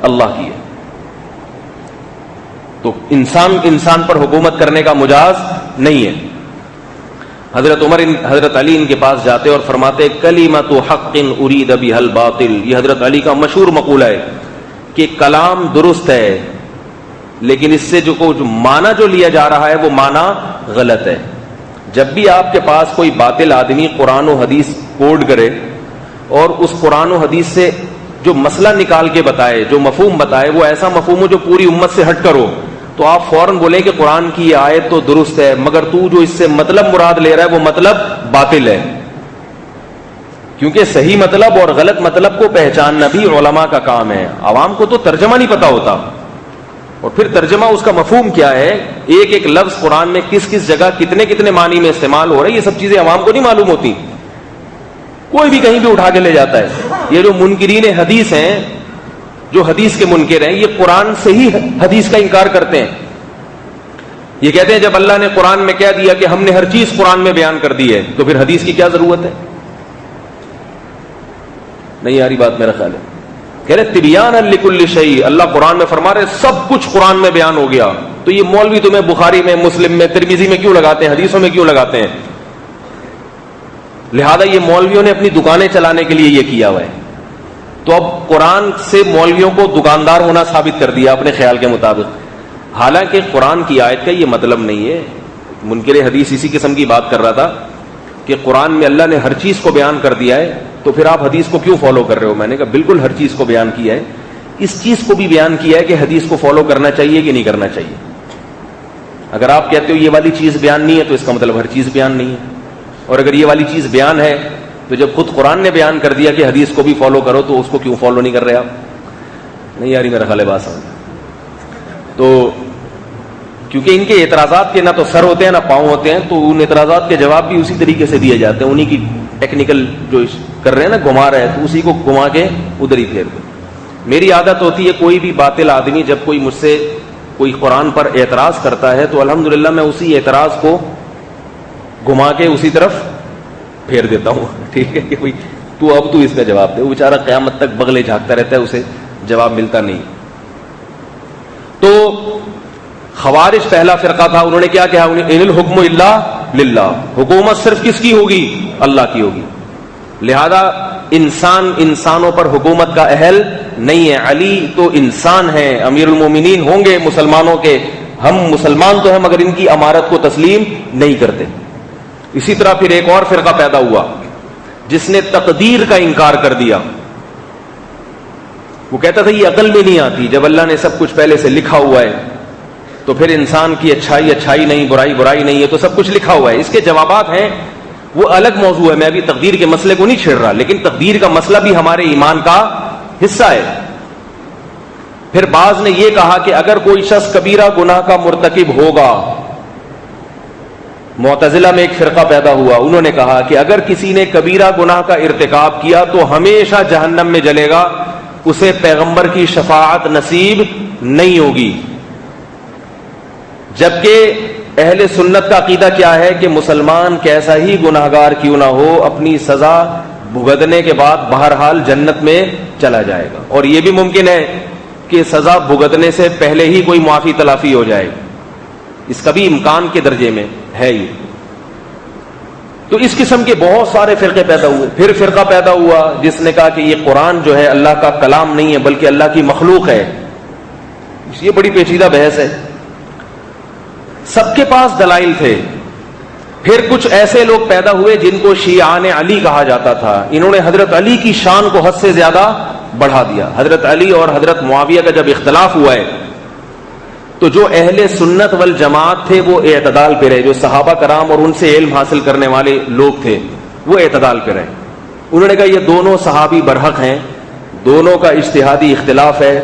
اللہ کی ہے. تو انسان پر حکومت کرنے کا مجاز نہیں ہے. حضرت عمر حضرت علی ان کے پاس جاتے اور فرماتے کلمۃ حق ارید بها الباطل. یہ حضرت علی کا مشہور مقولہ ہے کہ کلام درست ہے لیکن اس سے جو معنی جو لیا جا رہا ہے وہ معنی غلط ہے. جب بھی آپ کے پاس کوئی باطل آدمی قرآن و حدیث کوڈ کرے اور اس قرآن و حدیث سے جو مسئلہ نکال کے بتائے، جو مفہوم بتائے، وہ ایسا مفہوم ہو جو پوری امت سے ہٹ کر ہو، تو آپ فوراً بولیں کہ قرآن کی یہ آیت تو درست ہے مگر تو جو اس سے مطلب مراد لے رہا ہے وہ مطلب باطل ہے. کیونکہ صحیح مطلب اور غلط مطلب کو پہچاننا بھی علماء کا کام ہے. عوام کو تو ترجمہ نہیں پتا ہوتا، اور پھر ترجمہ اس کا مفہوم کیا ہے، ایک ایک لفظ قرآن میں کس کس جگہ کتنے کتنے معنی میں استعمال ہو رہا ہے، یہ سب چیزیں عوام کو نہیں معلوم ہوتی. کوئی بھی کہیں بھی اٹھا کے لے جاتا ہے. یہ جو منکرین حدیث ہیں، جو حدیث کے منکر ہیں، یہ قرآن سے ہی حدیث کا انکار کرتے ہیں. یہ کہتے ہیں جب اللہ نے قرآن میں کہہ دیا کہ ہم نے ہر چیز قرآن میں بیان کر دی ہے تو پھر حدیث کی کیا ضرورت ہے؟ نہیں آ رہی بات میرا خیال ہے. کہہ رہے تبیانا لکل شیء، اللہ قرآن میں فرما رہے سب کچھ قرآن میں بیان ہو گیا. تو یہ مولوی تمہیں بخاری میں، مسلم میں، ترمذی میں کیوں لگاتے ہیں، حدیثوں میں کیوں لگاتے ہیں؟ لہذا یہ مولویوں نے اپنی دکانیں چلانے کے لیے یہ کیا ہوا ہے. تو اب قرآن سے مولویوں کو دکاندار ہونا ثابت کر دیا اپنے خیال کے مطابق، حالانکہ قرآن کی آیت کا یہ مطلب نہیں ہے. منکر حدیث اسی قسم کی بات کر رہا تھا کہ قرآن میں اللہ نے ہر چیز کو بیان کر دیا ہے تو پھر آپ حدیث کو کیوں فالو کر رہے ہو؟ میں نے کہا بالکل ہر چیز کو بیان کیا ہے، اس چیز کو بھی بیان کیا ہے کہ حدیث کو فالو کرنا چاہیے کہ نہیں کرنا چاہیے. اگر آپ کہتے ہو یہ والی چیز بیان نہیں ہے تو اس کا مطلب ہر چیز بیان نہیں ہے، اور اگر یہ والی چیز بیان ہے تو جب خود قرآن نے بیان کر دیا کہ حدیث کو بھی فالو کرو تو اس کو کیوں فالو نہیں کر رہے آپ؟ نہیں یاری میرا خیال ہے بات سمجھ. تو کیونکہ ان کے اعتراضات کے نہ تو سر ہوتے ہیں نہ پاؤں ہوتے ہیں، تو ان اعتراضات کے جواب بھی اسی طریقے سے دیے جاتے ہیں. انہی کی ٹیکنیکل جو کر رہے ہیں نا، گھما رہے ہیں، تو اسی کو گھما کے ادھر ہی پھیر دیں. میری عادت ہوتی ہے کوئی بھی باطل آدمی جب کوئی مجھ سے کوئی قرآن پر اعتراض کرتا ہے تو الحمدللہ میں اسی اعتراض کو گھما کے اسی طرف پھیر دیتا ہوں. ٹھیک ہے کہ بھائی تو اس کا جواب دے. وہ بیچارہ قیامت تک بغلے جھانکتا رہتا ہے، اسے جواب ملتا نہیں. تو خوارج پہلا فرقہ تھا. انہوں نے کیا کہا؟ ان الحکم الا للہ، حکومت صرف کس کی ہوگی؟ اللہ کی ہوگی. لہذا انسانوں پر حکومت کا اہل نہیں ہے. علی تو انسان ہیں، امیر المومنین ہوں گے مسلمانوں کے، ہم مسلمان تو ہیں مگر ان کی امارت کو تسلیم نہیں کرتے. اسی طرح پھر ایک اور فرقہ پیدا ہوا جس نے تقدیر کا انکار کر دیا. وہ کہتا تھا یہ عقل میں نہیں آتی، جب اللہ نے سب کچھ پہلے سے لکھا ہوا ہے تو پھر انسان کی اچھائی اچھائی نہیں، برائی برائی نہیں ہے، تو سب کچھ لکھا ہوا ہے. اس کے جوابات ہیں، وہ الگ موضوع ہے. میں ابھی تقدیر کے مسئلے کو نہیں چھیڑ رہا، لیکن تقدیر کا مسئلہ بھی ہمارے ایمان کا حصہ ہے. پھر بعض نے یہ کہا کہ اگر کوئی شخص کبیرہ گناہ کا مرتکب ہوگا معتزلہ میں ایک فرقہ پیدا ہوا, انہوں نے کہا کہ اگر کسی نے کبیرہ گناہ کا ارتکاب کیا تو ہمیشہ جہنم میں جلے گا, اسے پیغمبر کی شفاعت نصیب نہیں ہوگی. جبکہ اہل سنت کا عقیدہ کیا ہے کہ مسلمان کیسا ہی گناہگار کیوں نہ ہو, اپنی سزا بھگتنے کے بعد بہرحال جنت میں چلا جائے گا, اور یہ بھی ممکن ہے کہ سزا بھگتنے سے پہلے ہی کوئی معافی تلافی ہو جائے, اس کا بھی امکان کے درجے میں ہے یہ. تو اس قسم کے بہت سارے فرقے پیدا ہوئے. پھر فرقہ پیدا ہوا جس نے کہا کہ یہ قرآن جو ہے اللہ کا کلام نہیں ہے بلکہ اللہ کی مخلوق ہے. یہ بڑی پیچیدہ بحث ہے. سب کے پاس دلائل تھے. پھر کچھ ایسے لوگ پیدا ہوئے جن کو شیعان علی کہا جاتا تھا. انہوں نے حضرت علی کی شان کو حد سے زیادہ بڑھا دیا. حضرت علی اور حضرت معاویہ کا جب اختلاف ہوا ہے تو جو اہل سنت والجماعت تھے وہ اعتدال پہ رہے, جو صحابہ کرام اور ان سے علم حاصل کرنے والے لوگ تھے وہ اعتدال پہ رہے. انہوں نے کہا یہ دونوں صحابی برحق ہیں, دونوں کا اجتہادی اختلاف ہے,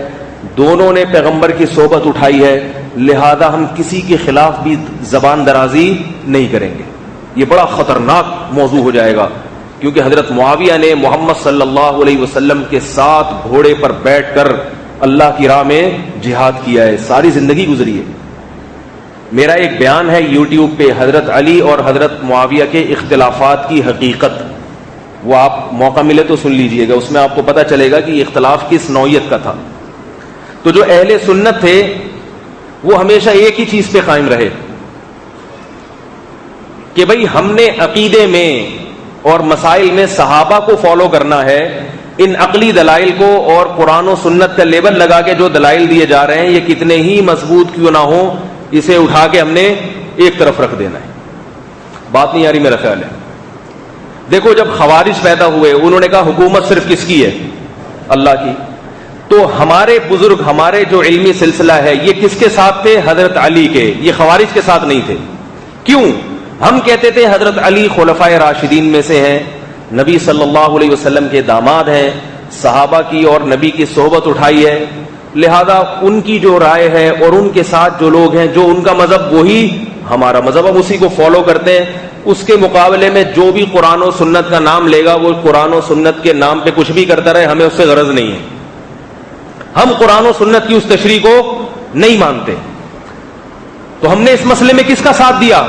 دونوں نے پیغمبر کی صحبت اٹھائی ہے, لہذا ہم کسی کے خلاف بھی زبان درازی نہیں کریں گے. یہ بڑا خطرناک موضوع ہو جائے گا, کیونکہ حضرت معاویہ نے محمد صلی اللہ علیہ وسلم کے ساتھ گھوڑے پر بیٹھ کر اللہ کی راہ میں جہاد کیا ہے, ساری زندگی گزری ہے. میرا ایک بیان ہے یوٹیوب پہ, حضرت علی اور حضرت معاویہ کے اختلافات کی حقیقت, وہ آپ موقع ملے تو سن لیجئے گا, اس میں آپ کو پتہ چلے گا کہ یہ اختلاف کس نوعیت کا تھا. تو جو اہل سنت تھے وہ ہمیشہ ایک ہی چیز پہ قائم رہے کہ بھئی ہم نے عقیدے میں اور مسائل میں صحابہ کو فالو کرنا ہے. ان عقلی دلائل کو اور قرآن و سنت کا لیبل لگا کے جو دلائل دیے جا رہے ہیں یہ کتنے ہی مضبوط کیوں نہ ہو, اسے اٹھا کے ہم نے ایک طرف رکھ دینا ہے. بات نہیں آ رہی میرا خیال ہے. دیکھو جب خوارج پیدا ہوئے انہوں نے کہا حکومت صرف کس کی ہے, اللہ کی. تو ہمارے بزرگ, ہمارے جو علمی سلسلہ ہے یہ کس کے ساتھ تھے, حضرت علی کے, یہ خوارج کے ساتھ نہیں تھے. کیوں؟ ہم کہتے تھے حضرت علی خلفائے راشدین میں سے ہیں, نبی صلی اللہ علیہ وسلم کے داماد ہیں, صحابہ کی اور نبی کی صحبت اٹھائی ہے, لہذا ان کی جو رائے ہے اور ان کے ساتھ جو لوگ ہیں, جو ان کا مذہب وہی ہمارا مذہب, ہم اسی کو فالو کرتے ہیں. اس کے مقابلے میں جو بھی قرآن و سنت کا نام لے گا وہ قرآن و سنت کے نام پہ کچھ بھی کرتا رہے, ہمیں اس سے غرض نہیں ہے. ہم قرآن و سنت کی اس تشریح کو نہیں مانتے. تو ہم نے اس مسئلے میں کس کا ساتھ دیا؟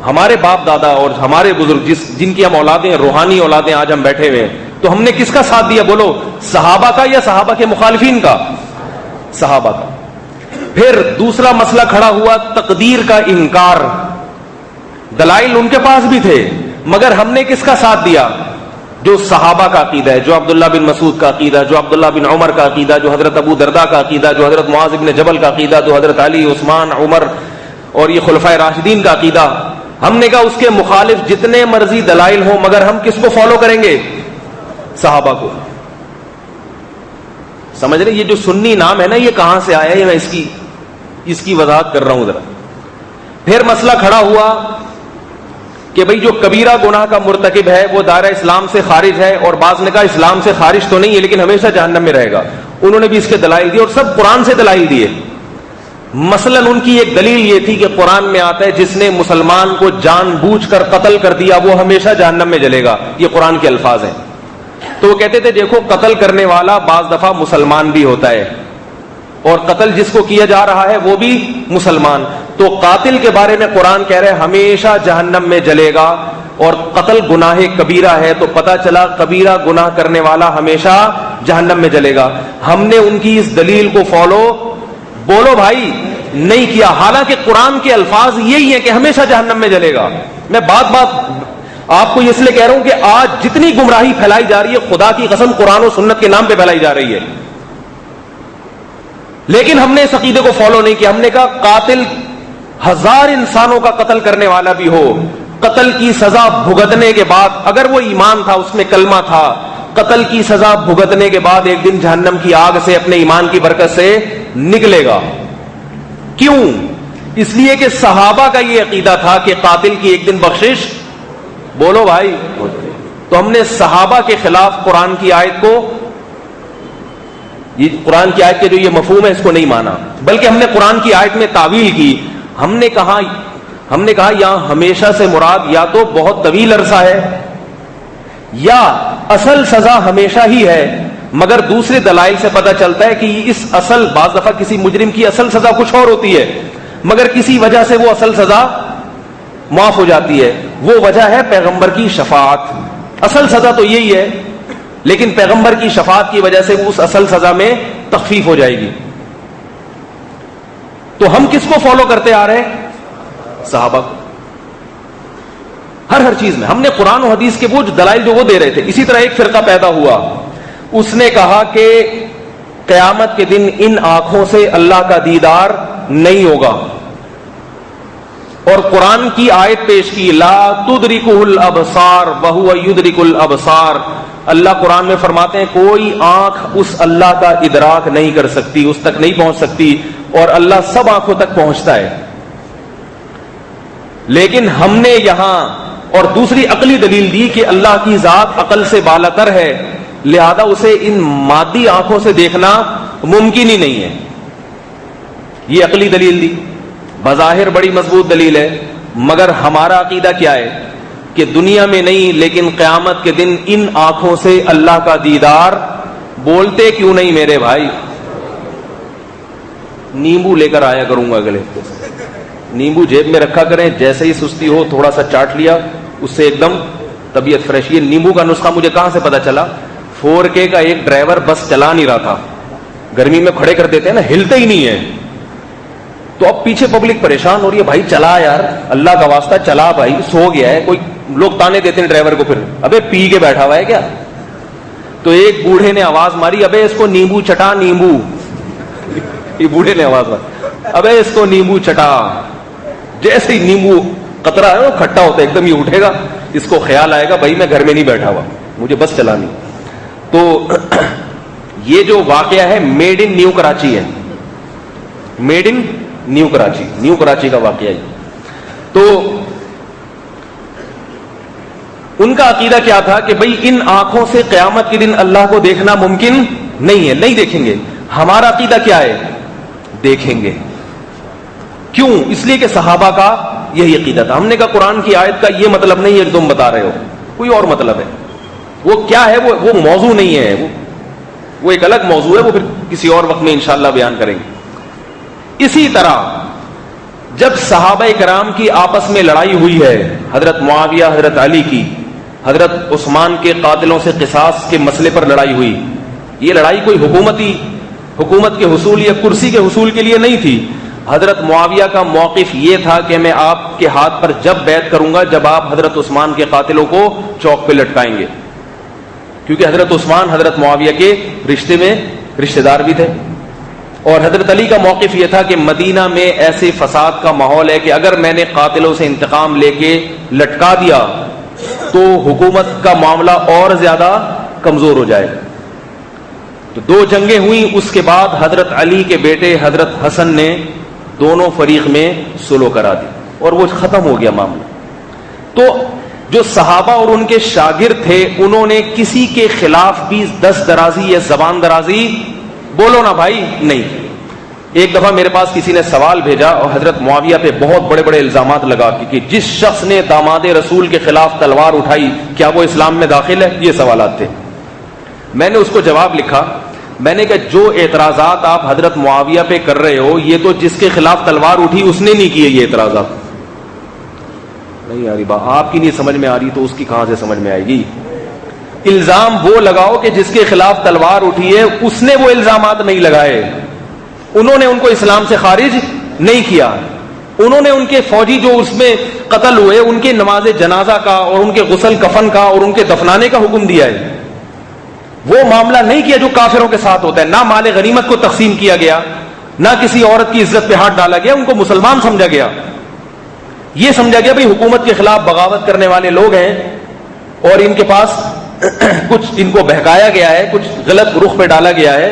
ہمارے باپ دادا اور ہمارے بزرگ جن کی ہم اولادیں, روحانی اولادیں آج ہم بیٹھے ہوئے ہیں, تو ہم نے کس کا ساتھ دیا بولو؟ صحابہ کا یا صحابہ کے مخالفین کا؟ صحابہ کا. پھر دوسرا مسئلہ کھڑا ہوا تقدیر کا انکار. دلائل ان کے پاس بھی تھے مگر ہم نے کس کا ساتھ دیا؟ جو صحابہ کا عقیدہ ہے, جو عبداللہ بن مسعود کا عقیدہ, جو عبداللہ بن عمر کا عقیدہ, جو حضرت ابو درداء کا عقیدہ, جو حضرت معاذ بن جبل کا عقیدہ, جو حضرت علی, عثمان, عمر اور یہ خلفائے راشدین کا عقیدہ. ہم نے کہا اس کے مخالف جتنے مرضی دلائل ہوں مگر ہم کس کو فالو کریں گے؟ صحابہ کو. سمجھ رہے؟ یہ جو سنی نام ہے نا یہ کہاں سے آیا ہے, میں اس کی وضاحت کر رہا ہوں ذرا. پھر مسئلہ کھڑا ہوا کہ بھئی جو کبیرہ گناہ کا مرتکب ہے وہ دائرہ اسلام سے خارج ہے, اور بعض نے کہا اسلام سے خارج تو نہیں ہے لیکن ہمیشہ جہنم میں رہے گا. انہوں نے بھی اس کے دلائل دیے اور سب قرآن سے دلائل دیے. مثلا ان کی ایک دلیل یہ تھی کہ قرآن میں آتا ہے جس نے مسلمان کو جان بوجھ کر قتل کر دیا وہ ہمیشہ جہنم میں جلے گا. یہ قرآن کے الفاظ ہیں. تو وہ کہتے تھے دیکھو قتل کرنے والا بعض دفعہ مسلمان بھی ہوتا ہے اور قتل جس کو کیا جا رہا ہے وہ بھی مسلمان. تو قاتل کے بارے میں قرآن کہہ رہے ہمیشہ جہنم میں جلے گا, اور قتل گناہ کبیرہ ہے تو پتہ چلا کبیرہ گناہ کرنے والا ہمیشہ جہنم میں جلے گا. ہم نے ان کی اس دلیل کو فالو بولو بھائی نہیں کیا, حالانکہ قرآن کے الفاظ یہی ہیں کہ ہمیشہ جہنم میں جلے گا. میں بات آپ کو اس لیے کہہ رہا ہوں کہ آج جتنی گمراہی پھیلائی جا رہی ہے خدا کی قسم قرآن و سنت کے نام پہ پھیلائی جا رہی ہے, لیکن ہم نے اس عقیدے کو فالو نہیں کیا. ہم نے کہا قاتل 1000 انسانوں کا قتل کرنے والا بھی ہو, قتل کی سزا بھگتنے کے بعد, اگر وہ ایمان تھا اس میں کلمہ تھا, قتل کی سزا بھگتنے کے بعد ایک دن جہنم کی آگ سے اپنے ایمان کی برکت سے نکلے گا. کیوں؟ اس لیے کہ صحابہ کا یہ عقیدہ تھا کہ قاتل کی ایک دن بخشش, بولو بھائی. تو ہم نے صحابہ کے خلاف قرآن کی آیت کو, یہ قرآن کی آیت کے جو یہ مفہوم ہے اس کو نہیں مانا, بلکہ ہم نے قرآن کی آیت میں تعویل کی. ہم نے کہا ہم نے کہا یہاں ہمیشہ سے مراد یا تو بہت طویل عرصہ ہے یا اصل سزا ہمیشہ ہی ہے، مگر دوسرے دلائل سے پتہ چلتا ہے کہ اس اصل، بعض دفعہ کسی مجرم کی اصل سزا کچھ اور ہوتی ہے مگر کسی وجہ سے وہ اصل سزا معاف ہو جاتی ہے، وہ وجہ ہے پیغمبر کی شفاعت۔ اصل سزا تو یہی ہے لیکن پیغمبر کی شفاعت کی وجہ سے وہ اس اصل سزا میں تخفیف ہو جائے گی۔ تو ہم کس کو فالو کرتے آ رہے ہیں؟ صحابہ کو، ہر چیز میں۔ ہم نے قرآن و حدیث کے وہ دلائل جو وہ دے رہے تھے۔ اسی طرح ایک فرقہ پیدا ہوا، اس نے کہا کہ قیامت کے دن ان آنکھوں سے اللہ کا دیدار نہیں ہوگا، اور قرآن کی آیت پیش کی، لا تدرکہ الابصار وہو یدرک الابصار۔ اللہ قرآن میں فرماتے ہیں کوئی آنکھ اس اللہ کا ادراک نہیں کر سکتی، اس تک نہیں پہنچ سکتی، اور اللہ سب آنکھوں تک پہنچتا ہے۔ لیکن ہم نے یہاں اور دوسری عقلی دلیل دی کہ اللہ کی ذات عقل سے بالاتر ہے، لہذا اسے ان مادی آنکھوں سے دیکھنا ممکن ہی نہیں ہے۔ یہ عقلی دلیل دی، بظاہر بڑی مضبوط دلیل ہے، مگر ہمارا عقیدہ کیا ہے کہ دنیا میں نہیں لیکن قیامت کے دن ان آنکھوں سے اللہ کا دیدار بولتے کیوں نہیں میرے بھائی؟ نیمبو لے کر آیا کروں گا اگلے ہفتے سے، نیمبو جیب میں رکھا کریں، جیسے ہی سستی ہو تھوڑا سا چاٹ لیا، اس سے ایک دم طبیعت فریش۔ یہ نیمبو کا نسخہ مجھے کہاں سے پتا چلا؟ 4K کا ایک ڈرائیور بس چلا نہیں رہا تھا، گرمی میں کھڑے کر دیتے ہیں نا، ہلتے ہی نہیں ہے، تو اب پیچھے پبلک پریشان ہو رہی ہے، بھائی چلا یار، اللہ کا واسطہ چلا بھائی، سو گیا ہے کوئی، لوگ تانے دیتے ہیں ڈرائیور کو، پھر ابے پی کے بیٹھا ہوا ہے کیا؟ تو ایک بوڑھے نے آواز ماری، ابے اس کو نیمبو چٹا، نیمبو۔ یہ بوڑھے نے آواز ماری، ابے اس کو نیمبو چٹا۔ جیسے ہی نیمبو قطرہ ہے وہ کھٹا ہوتا ہے، ایک دم یہ اٹھے گا، اس کو خیال آئے گا بھائی میں گھر میں نہیں بیٹھا ہوا، مجھے بس چلانی۔ تو یہ جو واقعہ ہے میڈ ان نیو کراچی ہے، made in new Karachi, new Karachi کا واقعہ ہے۔ تو ان کا عقیدہ کیا تھا کہ بھئی ان آنکھوں سے قیامت کے دن اللہ کو دیکھنا ممکن نہیں ہے، نہیں دیکھیں گے۔ ہمارا عقیدہ کیا ہے؟ دیکھیں گے۔ کیوں؟ اس لیے کہ صحابہ کا یہی عقیدہ تھا۔ ہم نے کہا قرآن کی آیت کا یہ مطلب نہیں ہے کہ تم بتا رہے ہو، کوئی اور مطلب ہے۔ وہ کیا ہے؟ وہ موضوع نہیں ہے، وہ ایک الگ موضوع ہے، وہ پھر کسی اور وقت میں انشاءاللہ بیان کریں گے۔ اسی طرح جب صحابہ کرام کی آپس میں لڑائی ہوئی ہے، حضرت معاویہ حضرت علی کی، حضرت عثمان کے قاتلوں سے قصاص کے مسئلے پر لڑائی ہوئی، یہ لڑائی کوئی حکومت کے حصول یا کرسی کے حصول کے لیے نہیں تھی۔ حضرت معاویہ کا موقف یہ تھا کہ میں آپ کے ہاتھ پر جب بیعت کروں گا جب آپ حضرت عثمان کے قاتلوں کو چوک پہ لٹکائیں گے، کیونکہ حضرت عثمان حضرت معاویہ کے رشتے میں رشتہ دار بھی تھے۔ اور حضرت علی کا موقف یہ تھا کہ مدینہ میں ایسے فساد کا ماحول ہے کہ اگر میں نے قاتلوں سے انتقام لے کے لٹکا دیا تو حکومت کا معاملہ اور زیادہ کمزور ہو جائے۔ تو 2 جنگیں ہوئیں، اس کے بعد حضرت علی کے بیٹے حضرت حسن نے دونوں فریق میں صلح کرا دی اور وہ ختم ہو گیا معاملہ۔ تو جو صحابہ اور ان کے شاگرد تھے انہوں نے کسی کے خلاف بھی دست درازی یا زبان درازی، بولو نا بھائی، نہیں۔ ایک دفعہ میرے پاس کسی نے سوال بھیجا اور حضرت معاویہ پہ بہت بڑے بڑے الزامات لگا کہ جس شخص نے داماد رسول کے خلاف تلوار اٹھائی کیا وہ اسلام میں داخل ہے؟ یہ سوالات تھے۔ میں نے اس کو جواب لکھا، میں نے کہا جو اعتراضات آپ حضرت معاویہ پہ کر رہے ہو یہ تو جس کے خلاف تلوار اٹھی اس نے نہیں کیے، یہ اعتراضات نہیں آ رہی بات، آپ کی نہیں سمجھ میں آ رہی تو اس کی کہاں سے سمجھ میں آئے گی؟ الزام وہ لگاؤ کہ جس کے خلاف تلوار اٹھی ہے اس نے وہ الزامات نہیں لگائے، انہوں نے ان کو اسلام سے خارج نہیں کیا، انہوں نے ان کے فوجی جو اس میں قتل ہوئے ان کے نماز جنازہ کا اور ان کے غسل کفن کا اور ان کے دفنانے کا حکم دیا ہے۔ وہ معاملہ نہیں کیا جو کافروں کے ساتھ ہوتا ہے، نہ مال غنیمت کو تقسیم کیا گیا، نہ کسی عورت کی عزت پہ ہاتھ ڈالا گیا، ان کو مسلمان سمجھا گیا۔ یہ سمجھا گیا بھئی حکومت کے خلاف بغاوت کرنے والے لوگ ہیں اور ان کے پاس کچھ ان کو بہکایا گیا ہے، کچھ غلط رخ پہ ڈالا گیا ہے،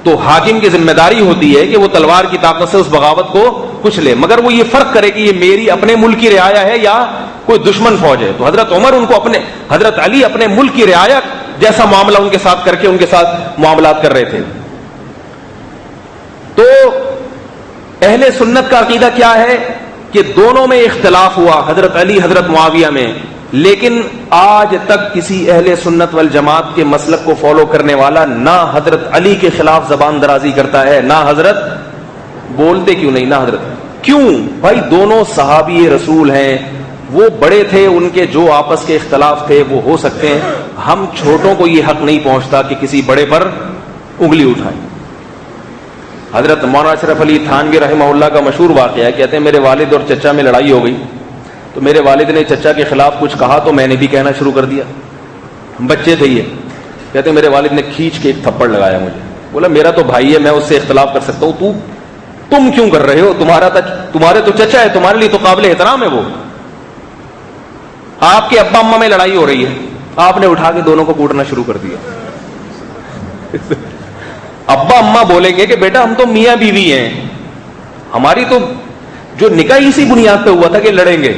تو حاکم کی ذمہ داری ہوتی ہے کہ وہ تلوار کی طاقت سے اس بغاوت کو کچھ لے، مگر وہ یہ فرق کرے کہ یہ میری اپنے ملک کی رعایا ہے یا کوئی دشمن فوج ہے۔ تو حضرت عمر ان کو حضرت علی اپنے ملک کی رعایا جیسا معاملہ ان کے ساتھ کر کے ان کے ساتھ معاملات کر رہے تھے۔ تو اہل سنت کا عقیدہ کیا ہے کہ دونوں میں اختلاف ہوا، حضرت علی حضرت معاویہ میں، لیکن آج تک کسی اہل سنت والجماعت کے مسلک کو فالو کرنے والا نہ حضرت علی کے خلاف زبان درازی کرتا ہے، نہ حضرت بولتے کیوں نہیں، نہ حضرت کیوں؟ بھائی دونوں صحابی رسول ہیں، وہ بڑے تھے، ان کے جو آپس کے اختلاف تھے وہ ہو سکتے ہیں، ہم چھوٹوں کو یہ حق نہیں پہنچتا کہ کسی بڑے پر انگلی اٹھائیں۔ حضرت مولانا اشرف علی تھانوی رحمہ اللہ کا مشہور واقعہ ہے، کہتے ہیں میرے والد اور چچا میں لڑائی ہو گئی، تو میرے والد نے چچا کے خلاف کچھ کہا تو میں نے بھی کہنا شروع کر دیا، بچے تھے یہ، کہتے ہیں میرے والد نے کھینچ کے ایک تھپڑ لگایا مجھے، بولا میرا تو بھائی ہے، میں اس سے اختلاف کر سکتا ہوں، تم کیوں کر رہے ہو؟ تمہارے تو چچا ہے، تمہارے لیے تو قابل احترام ہے وہ، آپ کے ابا اماں میں لڑائی ہو رہی ہے، آپ نے اٹھا کے دونوں کو کوٹنا شروع کر دیا۔ ابا اماں بولیں گے کہ بیٹا ہم تو میاں بیوی ہیں، ہماری تو جو نکاح اسی بنیاد پہ ہوا تھا کہ لڑیں گے،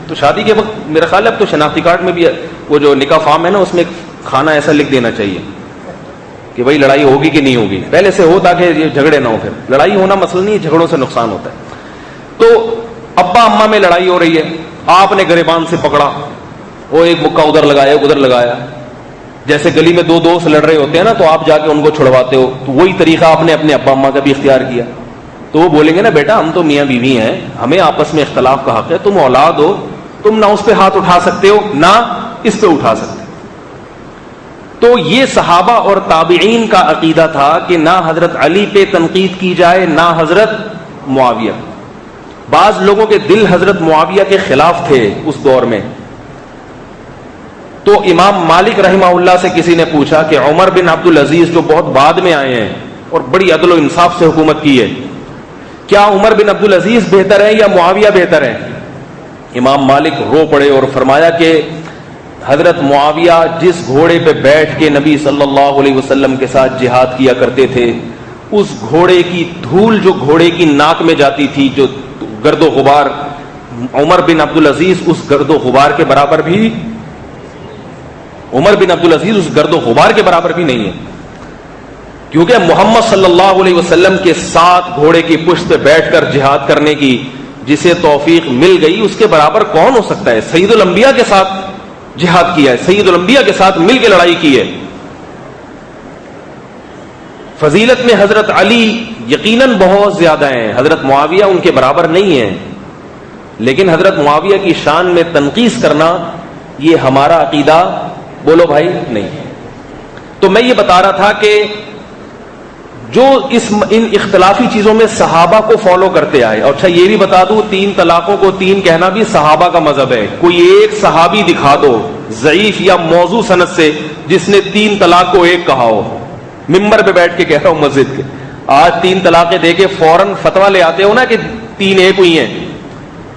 تو شادی کے وقت میرا خیال ہے اب تو شناختی کارڈ میں بھی وہ جو نکاح فارم ہے نا، اس میں کھانا ایسا لکھ دینا چاہیے کہ بھائی لڑائی ہوگی کہ نہیں ہوگی، پہلے سے ہو تاکہ یہ جھگڑے نہ ہو، پھر لڑائی ہونا مسئلہ نہیں، جھگڑوں سے نقصان ہوتا ہے۔ تو ابا اماں میں لڑائی ہو رہی ہے، آپ نے گریبان سے پکڑا، وہ ایک مکہ ادھر لگایا ادھر لگایا، جیسے گلی میں دو دوست لڑ رہے ہوتے ہیں نا تو آپ جا کے ان کو چھڑواتے ہو، تو وہی طریقہ آپ نے اپنے ابا اماں کا بھی اختیار کیا۔ تو وہ بولیں گے نا بیٹا ہم تو میاں بیوی ہیں، ہمیں آپس میں اختلاف کا حق ہے، تم اولاد ہو، تم نہ اس پہ ہاتھ اٹھا سکتے ہو نہ اس پہ اٹھا سکتے۔ تو یہ صحابہ اور تابعین کا عقیدہ تھا کہ نہ حضرت علی پہ تنقید کی جائے نہ حضرت معاویہ۔ بعض لوگوں کے دل حضرت معاویہ کے خلاف تھے اس دور میں، تو امام مالک رحمہ اللہ سے کسی نے پوچھا کہ عمر بن عبد العزیز جو بہت بعد میں آئے ہیں اور بڑی عدل و انصاف سے حکومت کی ہے، کیا عمر بن عبد العزیز بہتر ہے یا معاویہ بہتر ہے؟ امام مالک رو پڑے اور فرمایا کہ حضرت معاویہ جس گھوڑے پہ بیٹھ کے نبی صلی اللہ علیہ وسلم کے ساتھ جہاد کیا کرتے تھے، اس گھوڑے کی دھول جو گھوڑے کی ناک میں جاتی تھی، جو گرد و غبار، عمر بن عبد العزیز اس گرد و غبار کے برابر بھی اس گرد و غبار کے برابر بھی نہیں ہے، کیونکہ محمد صلی اللہ علیہ وسلم کے ساتھ گھوڑے کی پشت پہ بیٹھ کر جہاد کرنے کی جسے توفیق مل گئی اس کے برابر کون ہو سکتا ہے؟ سید الانبیاء کے ساتھ جہاد کیا ہے، سید الانبیاء کے ساتھ مل کے لڑائی کی ہے۔ فضیلت میں حضرت علی یقیناً بہت زیادہ ہیں، حضرت معاویہ ان کے برابر نہیں ہیں، لیکن حضرت معاویہ کی شان میں تنقیص کرنا یہ ہمارا عقیدہ بولو بھائی نہیں۔ تو میں یہ بتا رہا تھا کہ جو ان اختلافی چیزوں میں صحابہ کو فالو کرتے آئے، اور اچھا یہ بھی بتا دوں 3 طلاقوں کو 3 کہنا بھی صحابہ کا مذہب ہے، کوئی ایک صحابی دکھا دو ضعیف یا موضوع سند سے جس نے 3 طلاق کو 1 کہا ہو، ممبر پہ بیٹھ کے کہہ رہا ہوں مسجد کے، آج 3 طلاقیں دے کے فوراً فتویٰ لے آتے ہو نا کہ 3 ایک ہوئی ہیں،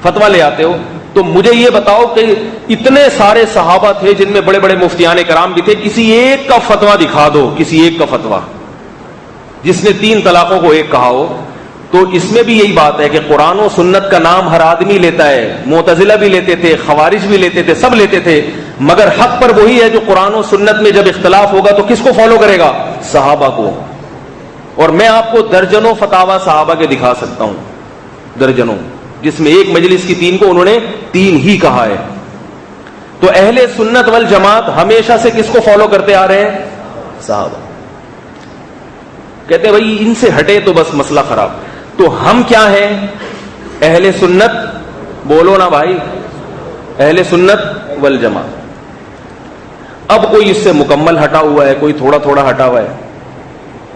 فتویٰ لے آتے ہو، تو مجھے یہ بتاؤ کہ اتنے سارے صحابہ تھے جن میں بڑے بڑے مفتیان کرام بھی تھے، کسی ایک کا فتویٰ دکھا دو، کسی ایک کا فتویٰ جس نے 3 طلاقوں کو 1 کہا ہو۔ تو اس میں بھی یہی بات ہے کہ قرآن و سنت کا نام ہر آدمی لیتا ہے، معتزلہ بھی لیتے تھے، خوارج بھی لیتے تھے، سب لیتے تھے، مگر حق پر وہی ہے جو قرآن و سنت میں جب اختلاف ہوگا تو کس کو فالو کرے گا؟ صحابہ کو۔ اور میں آپ کو درجنوں فتاوی صحابہ کے دکھا سکتا ہوں، درجنوں، جس میں ایک مجلس کی 3 کو انہوں نے 3 ہی کہا ہے۔ تو اہل سنت والجماعت ہمیشہ سے کس کو فالو کرتے آ رہے ہیں؟ صحابہ۔ کہتے ہیں بھائی ان سے ہٹے تو بس مسئلہ خراب۔ تو ہم کیا ہیں؟ اہل سنت، بولو نا بھائی، اہل سنت والجماعت۔ اب کوئی اس سے مکمل ہٹا ہوا ہے، کوئی تھوڑا تھوڑا ہٹا ہوا ہے،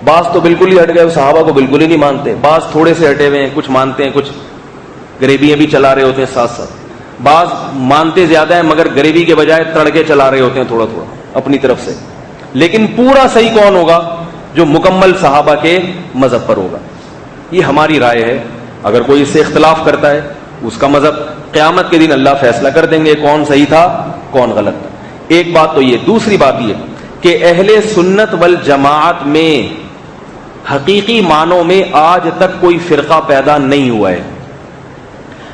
بعض تو بالکل ہی ہٹ گئے، صحابہ کو بالکل ہی نہیں مانتے، بعض تھوڑے سے ہٹے ہوئے ہیں، کچھ مانتے ہیں، کچھ غریبیاں بھی چلا رہے ہوتے ہیں ساتھ ساتھ، بعض مانتے زیادہ ہیں مگر غریبی کے بجائے تڑکے چلا رہے ہوتے ہیں تھوڑا تھوڑا اپنی طرف سے۔ لیکن پورا صحیح کون ہوگا؟ جو مکمل صحابہ کے مذہب پر ہوگا۔ یہ ہماری رائے ہے، اگر کوئی اس سے اختلاف کرتا ہے اس کا مذہب قیامت کے دن اللہ فیصلہ کر دیں گے کون صحیح تھا کون غلط تھا۔ ایک بات تو یہ، دوسری بات یہ کہ اہل سنت والجماعت میں حقیقی معنوں میں آج تک کوئی فرقہ پیدا نہیں ہوا ہے۔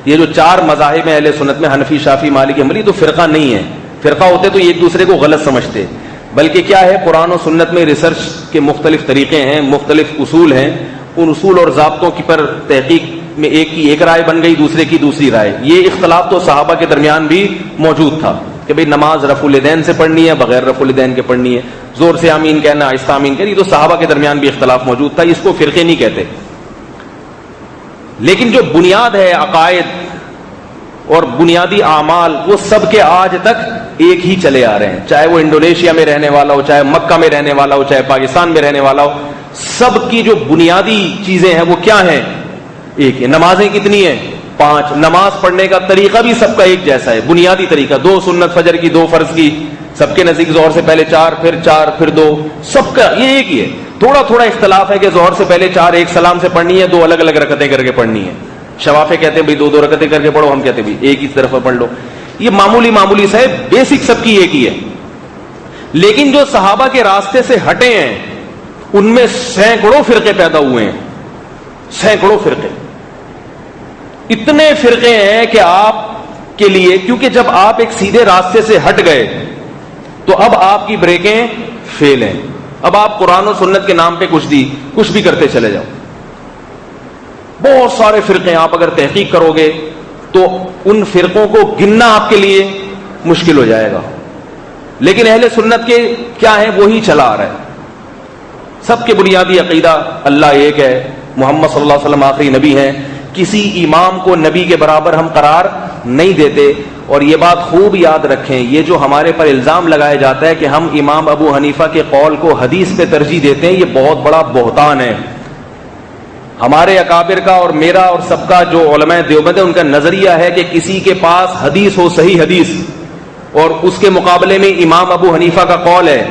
یہ جو 4 مذاہب ہیں اہل سنت میں، حنفی، شافعی، مالکی، حنبلی، تو فرقہ نہیں ہے۔ فرقہ ہوتے تو ایک دوسرے کو غلط سمجھتے، بلکہ کیا ہے، قرآن و سنت میں ریسرچ کے مختلف طریقے ہیں، مختلف اصول ہیں، ان اصول اور ضابطوں کی پر تحقیق میں ایک کی ایک رائے بن گئی, دوسرے کی دوسری رائے. یہ اختلاف تو صحابہ کے درمیان بھی موجود تھا کہ بھئی نماز رفع الیدین سے پڑھنی ہے, بغیر رفع الیدین کے پڑھنی ہے, زور سے آمین کہنا, آہستہ آمین کہنا. یہ تو صحابہ کے درمیان بھی اختلاف موجود تھا, اس کو فرقے نہیں کہتے. لیکن جو بنیاد ہے عقائد اور بنیادی اعمال, وہ سب کے آج تک ایک ہی چلے آ رہے ہیں, چاہے وہ انڈونیشیا میں رہنے والا ہو, چاہے مکہ میں رہنے والا ہو, چاہے پاکستان میں رہنے والا ہو. سب کی جو بنیادی چیزیں ہیں وہ کیا ہیں؟ ایک ہے. نمازیں کتنی ہیں؟ 5. نماز پڑھنے کا طریقہ بھی سب کا ایک جیسا ہے, بنیادی طریقہ. 2 سنت فجر کی, 2 فرض کی, سب کے نزدیک ظہر سے پہلے 4, پھر 4, پھر 2, سب کا یہ ایک ہی ہے. تھوڑا تھوڑا اختلاف ہے کہ ظہر سے پہلے 4 ایک سلام سے پڑھنی ہے, 2 الگ الگ رکعتیں کر کے پڑھنی ہے. شوافے کہتے ہیں بھائی 2 رکعتیں کر کے پڑھو, ہم کہتے ہیں بھائی ایک ہی طرف پڑھ لو. یہ معمولی سے بیسک سب کی ایک ہی ہے. لیکن جو صحابہ کے راستے سے ہٹے ہیں ان میں سینکڑوں فرقے پیدا ہوئے ہیں, سینکڑوں فرقے. اتنے فرقے ہیں کہ آپ کے لیے, کیونکہ جب آپ ایک سیدھے راستے سے ہٹ گئے تو اب آپ کی بریکیں فیل ہیں. اب آپ قرآن و سنت کے نام پہ کچھ بھی کرتے چلے جاؤ. بہت سارے فرقے, آپ اگر تحقیق کرو گے تو ان فرقوں کو گننا آپ کے لیے مشکل ہو جائے گا. لیکن اہل سنت کے کیا ہے, وہی چلا آ رہا ہے. سب کے بنیادی عقیدہ اللہ ایک ہے, محمد صلی اللہ علیہ وسلم آخری نبی ہیں. کسی امام کو نبی کے برابر ہم قرار نہیں دیتے. اور یہ بات خوب یاد رکھیں, یہ جو ہمارے پر الزام لگایا جاتا ہے کہ ہم امام ابو حنیفہ کے قول کو حدیث پہ ترجیح دیتے ہیں, یہ بہت بڑا بہتان ہے. ہمارے اکابر کا اور میرا اور سب کا جو علماء دیوبند ہے, ان کا نظریہ ہے کہ کسی کے پاس حدیث ہو, صحیح حدیث, اور اس کے مقابلے میں امام ابو حنیفہ کا قول ہے,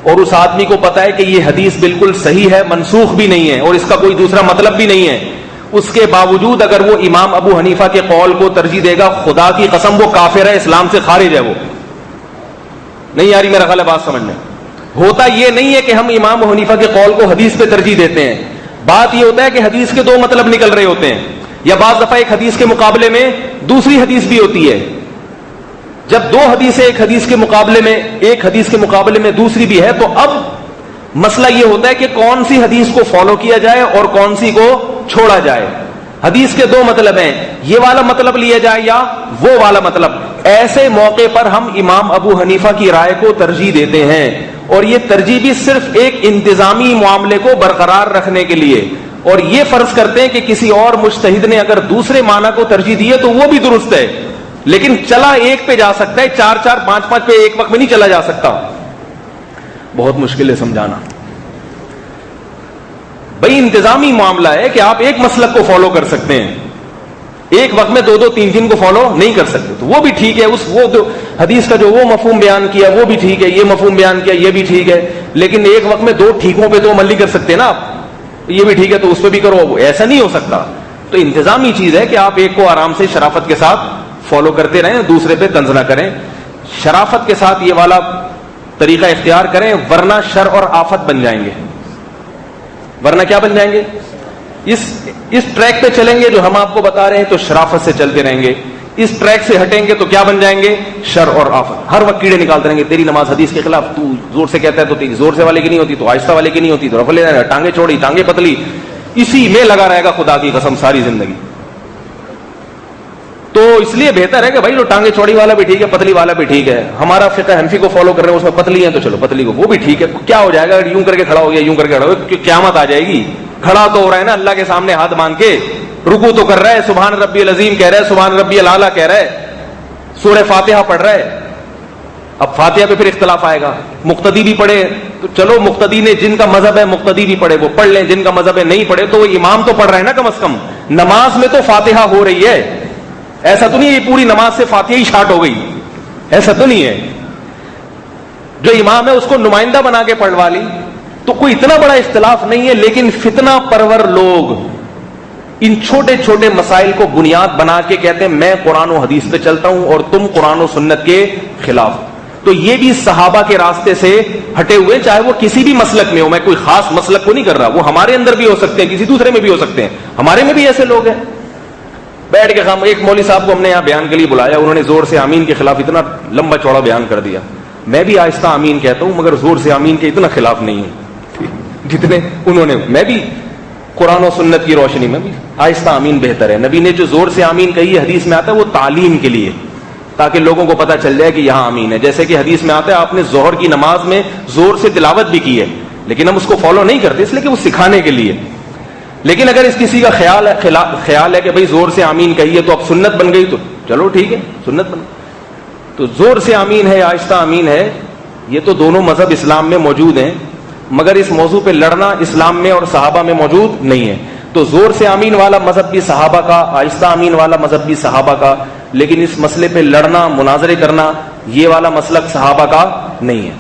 اور اس آدمی کو پتا ہے کہ یہ حدیث بالکل صحیح ہے, منسوخ بھی نہیں ہے, اور اس کا کوئی دوسرا مطلب بھی نہیں ہے, اس کے باوجود اگر وہ امام ابو حنیفہ کے قول کو ترجیح دے گا, خدا کی قسم وہ کافر ہے, اسلام سے خارج ہے. وہ نہیں آ رہی میرا خیال ہے بات سمجھنے. ہوتا یہ نہیں ہے کہ ہم امام ابو حنیفہ کے قول کو حدیث پہ ترجیح دیتے ہیں. بات یہ ہوتا ہے کہ حدیث کے 2 مطلب نکل رہے ہوتے ہیں, یا بعض دفعہ ایک حدیث کے مقابلے میں دوسری حدیث بھی ہوتی ہے. جب 2 حدیثیں ایک حدیث کے مقابلے میں دوسری بھی ہے, تو اب مسئلہ یہ ہوتا ہے کہ کون سی حدیث کو فالو کیا جائے اور کون سی کو چھوڑا جائے. حدیث کے 2 مطلب ہیں, یہ والا مطلب لیا جائے یا وہ والا مطلب. ایسے موقع پر ہم امام ابو حنیفہ کی رائے کو ترجیح دیتے ہیں, اور یہ ترجیح بھی صرف ایک انتظامی معاملے کو برقرار رکھنے کے لیے. اور یہ فرض کرتے ہیں کہ کسی اور مجتہد نے اگر دوسرے معنی کو ترجیح دی ہے تو وہ بھی درست ہے, لیکن چلا ایک پہ جا سکتا ہے, 4 5 پہ ایک وقت میں نہیں چلا جا سکتا. بہت مشکل ہے سمجھانا. بھئی انتظامی معاملہ ہے کہ آپ ایک مسلک کو فالو کر سکتے ہیں, ایک وقت میں 2 3 کو فالو نہیں کر سکتے, تو وہ بھی ٹھیک ہے. وہ حدیث کا جو وہ مفہوم بیان کیا وہ بھی ٹھیک ہے, یہ مفہوم بیان کیا یہ بھی ٹھیک ہے, لیکن ایک وقت میں 2 ٹھیکوں پہ تو عمل نہیں کر سکتے نا آپ. یہ بھی ٹھیک ہے تو اس پہ بھی کرو, ایسا نہیں ہو سکتا. تو انتظامی چیز ہے کہ آپ ایک کو آرام سے شرافت کے ساتھ فالو کرتے رہیں, دوسرے پہ طنز نہ کریں. شرافت کے ساتھ یہ والا طریقہ اختیار کریں, ورنہ شر اور آفت بن جائیں گے. ورنہ کیا بن جائیں گے؟ اس ٹریک پہ چلیں گے جو ہم آپ کو بتا رہے ہیں تو شرافت سے چلتے رہیں گے. اس ٹریک سے ہٹیں گے تو کیا بن جائیں گے؟ شر اور آفت. ہر وقت کیڑے نکالتے رہیں گے, تیری نماز حدیث کے خلاف, تو زور سے کہتا ہے تو تیری زور سے والے کی نہیں ہوتی, تو آہستہ والے کی نہیں ہوتی, تو رفع لے ٹانگیں چوڑی ٹانگیں پتلی, اسی میں لگا رہے گا خدا کی قسم ساری زندگی. تو اس لیے بہتر ہے کہ بھائی جو ٹانگیں چوڑی والا بھی ٹھیک ہے, پتلی والا بھی ٹھیک ہے. ہمارا فقہ حنفی کو فالو کر رہے ہیں, اس میں پتلی ہیں تو چلو پتلی کو, وہ بھی ٹھیک ہے. کیا ہو جائے گا اگر یوں کر کے کھڑا ہو گیا, یوں کر کے کھڑا ہو گیا, قیامت آ جائے گی. کھڑا تو ہو رہا ہے نا اللہ کے سامنے ہاتھ باندھ کے, رکوع تو کر رہا ہے, سبحان ربی العظیم کہہ رہا ہے, سبحان ربی الاعلیٰ کہہ رہا ہے, سورہ فاتحہ پڑھ رہا ہے. اب فاتحہ پہ پھر اختلاف آئے گا, مقتدی بھی پڑھے تو چلو, مقتدی نے جن کا مذہب ہے مقتدی بھی پڑھے, وہ پڑھ لیں, جن کا مذہب ہے نہیں پڑھے تو وہ امام تو پڑھ رہا ہے نا کم از کم. نماز میں تو فاتحہ ہو رہی ہے, ایسا تو نہیں ہے پوری نماز سے فاتحہ ہی شارٹ ہو گئی, ایسا تو نہیں ہے. جو امام ہے اس کو نمائندہ بنا کے پڑھوا لی, تو کوئی اتنا بڑا اختلاف نہیں ہے. لیکن فتنہ پرور لوگ ان چھوٹے چھوٹے مسائل کو بنیاد بنا کے کہتے ہیں میں قرآن و حدیث پہ چلتا ہوں اور تم قرآن و سنت کے خلاف. تو یہ بھی صحابہ کے راستے سے ہٹے ہوئے, چاہے وہ کسی بھی مسلک میں ہو. میں کوئی خاص مسلک کو نہیں کر رہا, وہ ہمارے اندر بھی ہو سکتے ہیں, کسی دوسرے میں بھی ہو سکتے ہیں. ہمارے میں بھی ایسے لوگ ہیں. بیٹھ کے خام, ایک مولوی صاحب کو ہم نے یہاں بیان کے لیے بلایا, انہوں نے زور سے آمین کے خلاف اتنا لمبا چوڑا بیان کر دیا. میں بھی آہستہ آمین کہتا ہوں, مگر زور سے آمین کے اتنا خلاف نہیں ہوں جتنے انہوں نے. میں بھی قرآن و سنت کی روشنی میں بھی آہستہ آمین بہتر ہے. نبی نے جو زور سے آمین کہی ہے حدیث میں آتا ہے وہ تعلیم کے لیے، تاکہ لوگوں کو پتہ چل جائے کہ یہاں آمین ہے. جیسے کہ حدیث میں آتا ہے آپ نے ظہر کی نماز میں زور سے تلاوت بھی کی ہے، لیکن ہم اس کو فالو نہیں کرتے اس لیے کہ وہ سکھانے کے لیے. لیکن اگر اس کسی کا خیال ہے کہ بھئی زور سے آمین کہی ہے تو اب سنت بن گئی، تو چلو ٹھیک ہے سنت بن. تو زور سے آمین ہے آہستہ آمین ہے، یہ تو دونوں مذہب اسلام میں موجود ہیں، مگر اس موضوع پہ لڑنا اسلام میں اور صحابہ میں موجود نہیں ہے. تو زور سے آمین والا مذہب بھی صحابہ کا، آہستہ آمین والا مذہب بھی صحابہ کا، لیکن اس مسئلے پہ لڑنا مناظرے کرنا یہ والا مسلک صحابہ کا نہیں ہے.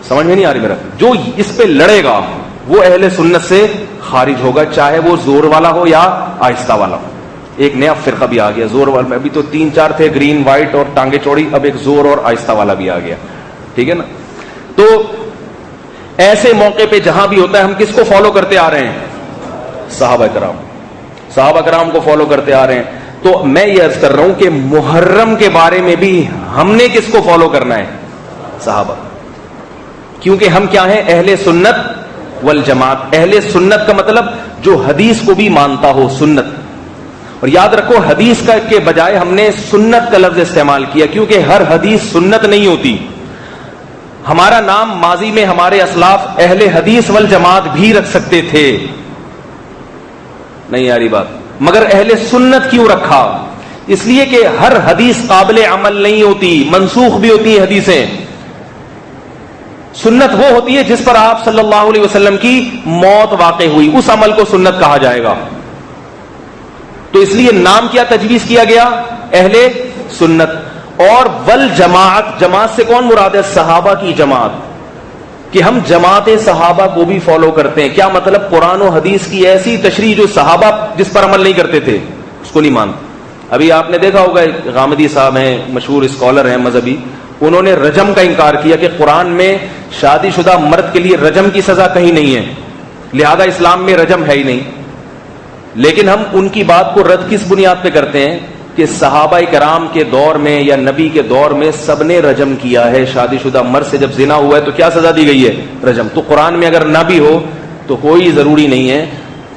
سمجھ میں نہیں آ رہی میرا؟ جو اس پہ لڑے گا وہ اہل سنت سے خارج ہوگا، چاہے وہ زور والا ہو یا آہستہ والا ہو. ایک نیا فرقہ بھی آ گیا زور والا میں، ابھی تو 3-4 تھے، گرین وائٹ اور ٹانگے چوڑی، اب ایک زور اور آہستہ والا بھی آ گیا. ٹھیک ہے نا؟ تو ایسے موقع پہ جہاں بھی ہوتا ہے ہم کس کو فالو کرتے آ رہے ہیں؟ صحابہ کرام کو فالو کرتے آ رہے ہیں. تو میں یہ عرض کر رہا ہوں کہ محرم کے بارے میں بھی ہم نے کس کو فالو کرنا ہے؟ صحابہ. کیونکہ ہم کیا ہیں؟ اہل سنت والجماعت. اہل سنت کا مطلب جو حدیث کو بھی مانتا ہو، سنت. اور یاد رکھو حدیث کا کے بجائے ہم نے سنت کا لفظ استعمال کیا، کیونکہ ہر حدیث سنت نہیں ہوتی. ہمارا نام ماضی میں ہمارے اسلاف اہل حدیث والجماعت بھی رکھ سکتے تھے، نہیں آ رہی بات؟ مگر اہل سنت کیوں رکھا؟ اس لیے کہ ہر حدیث قابل عمل نہیں ہوتی، منسوخ بھی ہوتی ہیں حدیثیں. سنت وہ ہوتی ہے جس پر آپ صلی اللہ علیہ وسلم کی موت واقع ہوئی، اس عمل کو سنت کہا جائے گا. تو اس لیے نام کیا تجویز کیا گیا؟ اہل سنت. اور والجماعت، جماعت سے کون مراد ہے؟ صحابہ کی جماعت. کہ ہم جماعت صحابہ کو بھی فالو کرتے ہیں. کیا مطلب؟ قرآن و حدیث کی ایسی تشریح جو صحابہ جس پر عمل نہیں کرتے تھے اس کو نہیں مانتے. ابھی آپ نے دیکھا ہوگا غامدی صاحب ہیں، مشہور اسکالر ہیں مذہبی، انہوں نے رجم کا انکار کیا کہ قرآن میں شادی شدہ مرد کے لیے رجم کی سزا کہیں نہیں ہے، لہذا اسلام میں رجم ہے ہی نہیں. لیکن ہم ان کی بات کو رد کس بنیاد پہ کرتے ہیں؟ کہ صحابہ کرام کے دور میں یا نبی کے دور میں سب نے رجم کیا ہے. شادی شدہ مرد سے جب زنا ہوا ہے تو کیا سزا دی گئی ہے؟ رجم. تو قرآن میں اگر نہ بھی ہو تو کوئی ضروری نہیں ہے.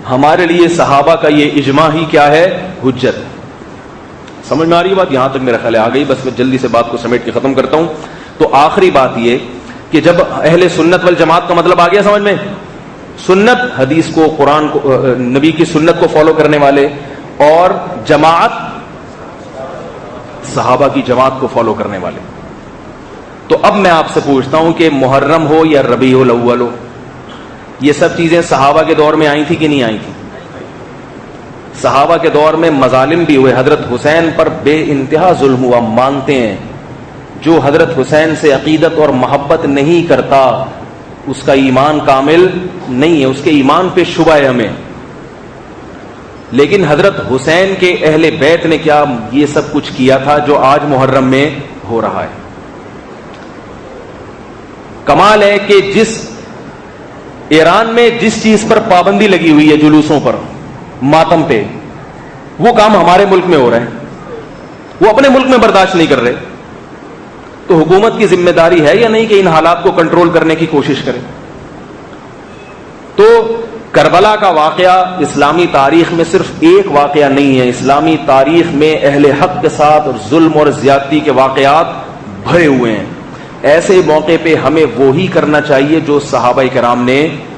ہمارے لیے صحابہ کا یہ اجماع ہی کیا ہے؟ حجت. سمجھ میں آ رہی ہے بات؟ یہاں تک میرا خیال آ گئی. بس میں جلدی سے بات کو سمیٹ کے ختم کرتا ہوں. تو آخری بات یہ کہ جب اہل سنت والجماعت کا مطلب آ گیا سمجھ میں، سنت حدیث کو، قرآن کو، نبی کی سنت کو فالو کرنے والے، اور جماعت صحابہ کی جماعت کو فالو کرنے والے. تو اب میں آپ سے پوچھتا ہوں کہ محرم ہو یا ربیع الاول ہو، یہ سب چیزیں صحابہ کے دور میں آئی تھی کہ نہیں آئی تھی؟ صحابہ کے دور میں مظالم بھی ہوئے. حضرت حسین پر بے انتہا ظلم ہوا، مانتے ہیں. جو حضرت حسین سے عقیدت اور محبت نہیں کرتا اس کا ایمان کامل نہیں ہے، اس کے ایمان پہ شبہ ہے ہمیں. لیکن حضرت حسین کے اہل بیت نے کیا یہ سب کچھ کیا تھا جو آج محرم میں ہو رہا ہے. کمال ہے کہ جس ایران میں جس چیز پر پابندی لگی ہوئی ہے، جلوسوں پر، ماتم پہ، وہ کام ہمارے ملک میں ہو رہے ہیں. وہ اپنے ملک میں برداشت نہیں کر رہے. تو حکومت کی ذمہ داری ہے یا نہیں کہ ان حالات کو کنٹرول کرنے کی کوشش کرے؟ تو کربلا کا واقعہ اسلامی تاریخ میں صرف ایک واقعہ نہیں ہے. اسلامی تاریخ میں اہل حق کے ساتھ ظلم اور زیادتی کے واقعات بھرے ہوئے ہیں. ایسے موقع پہ ہمیں وہی کرنا چاہیے جو صحابہ کرام نے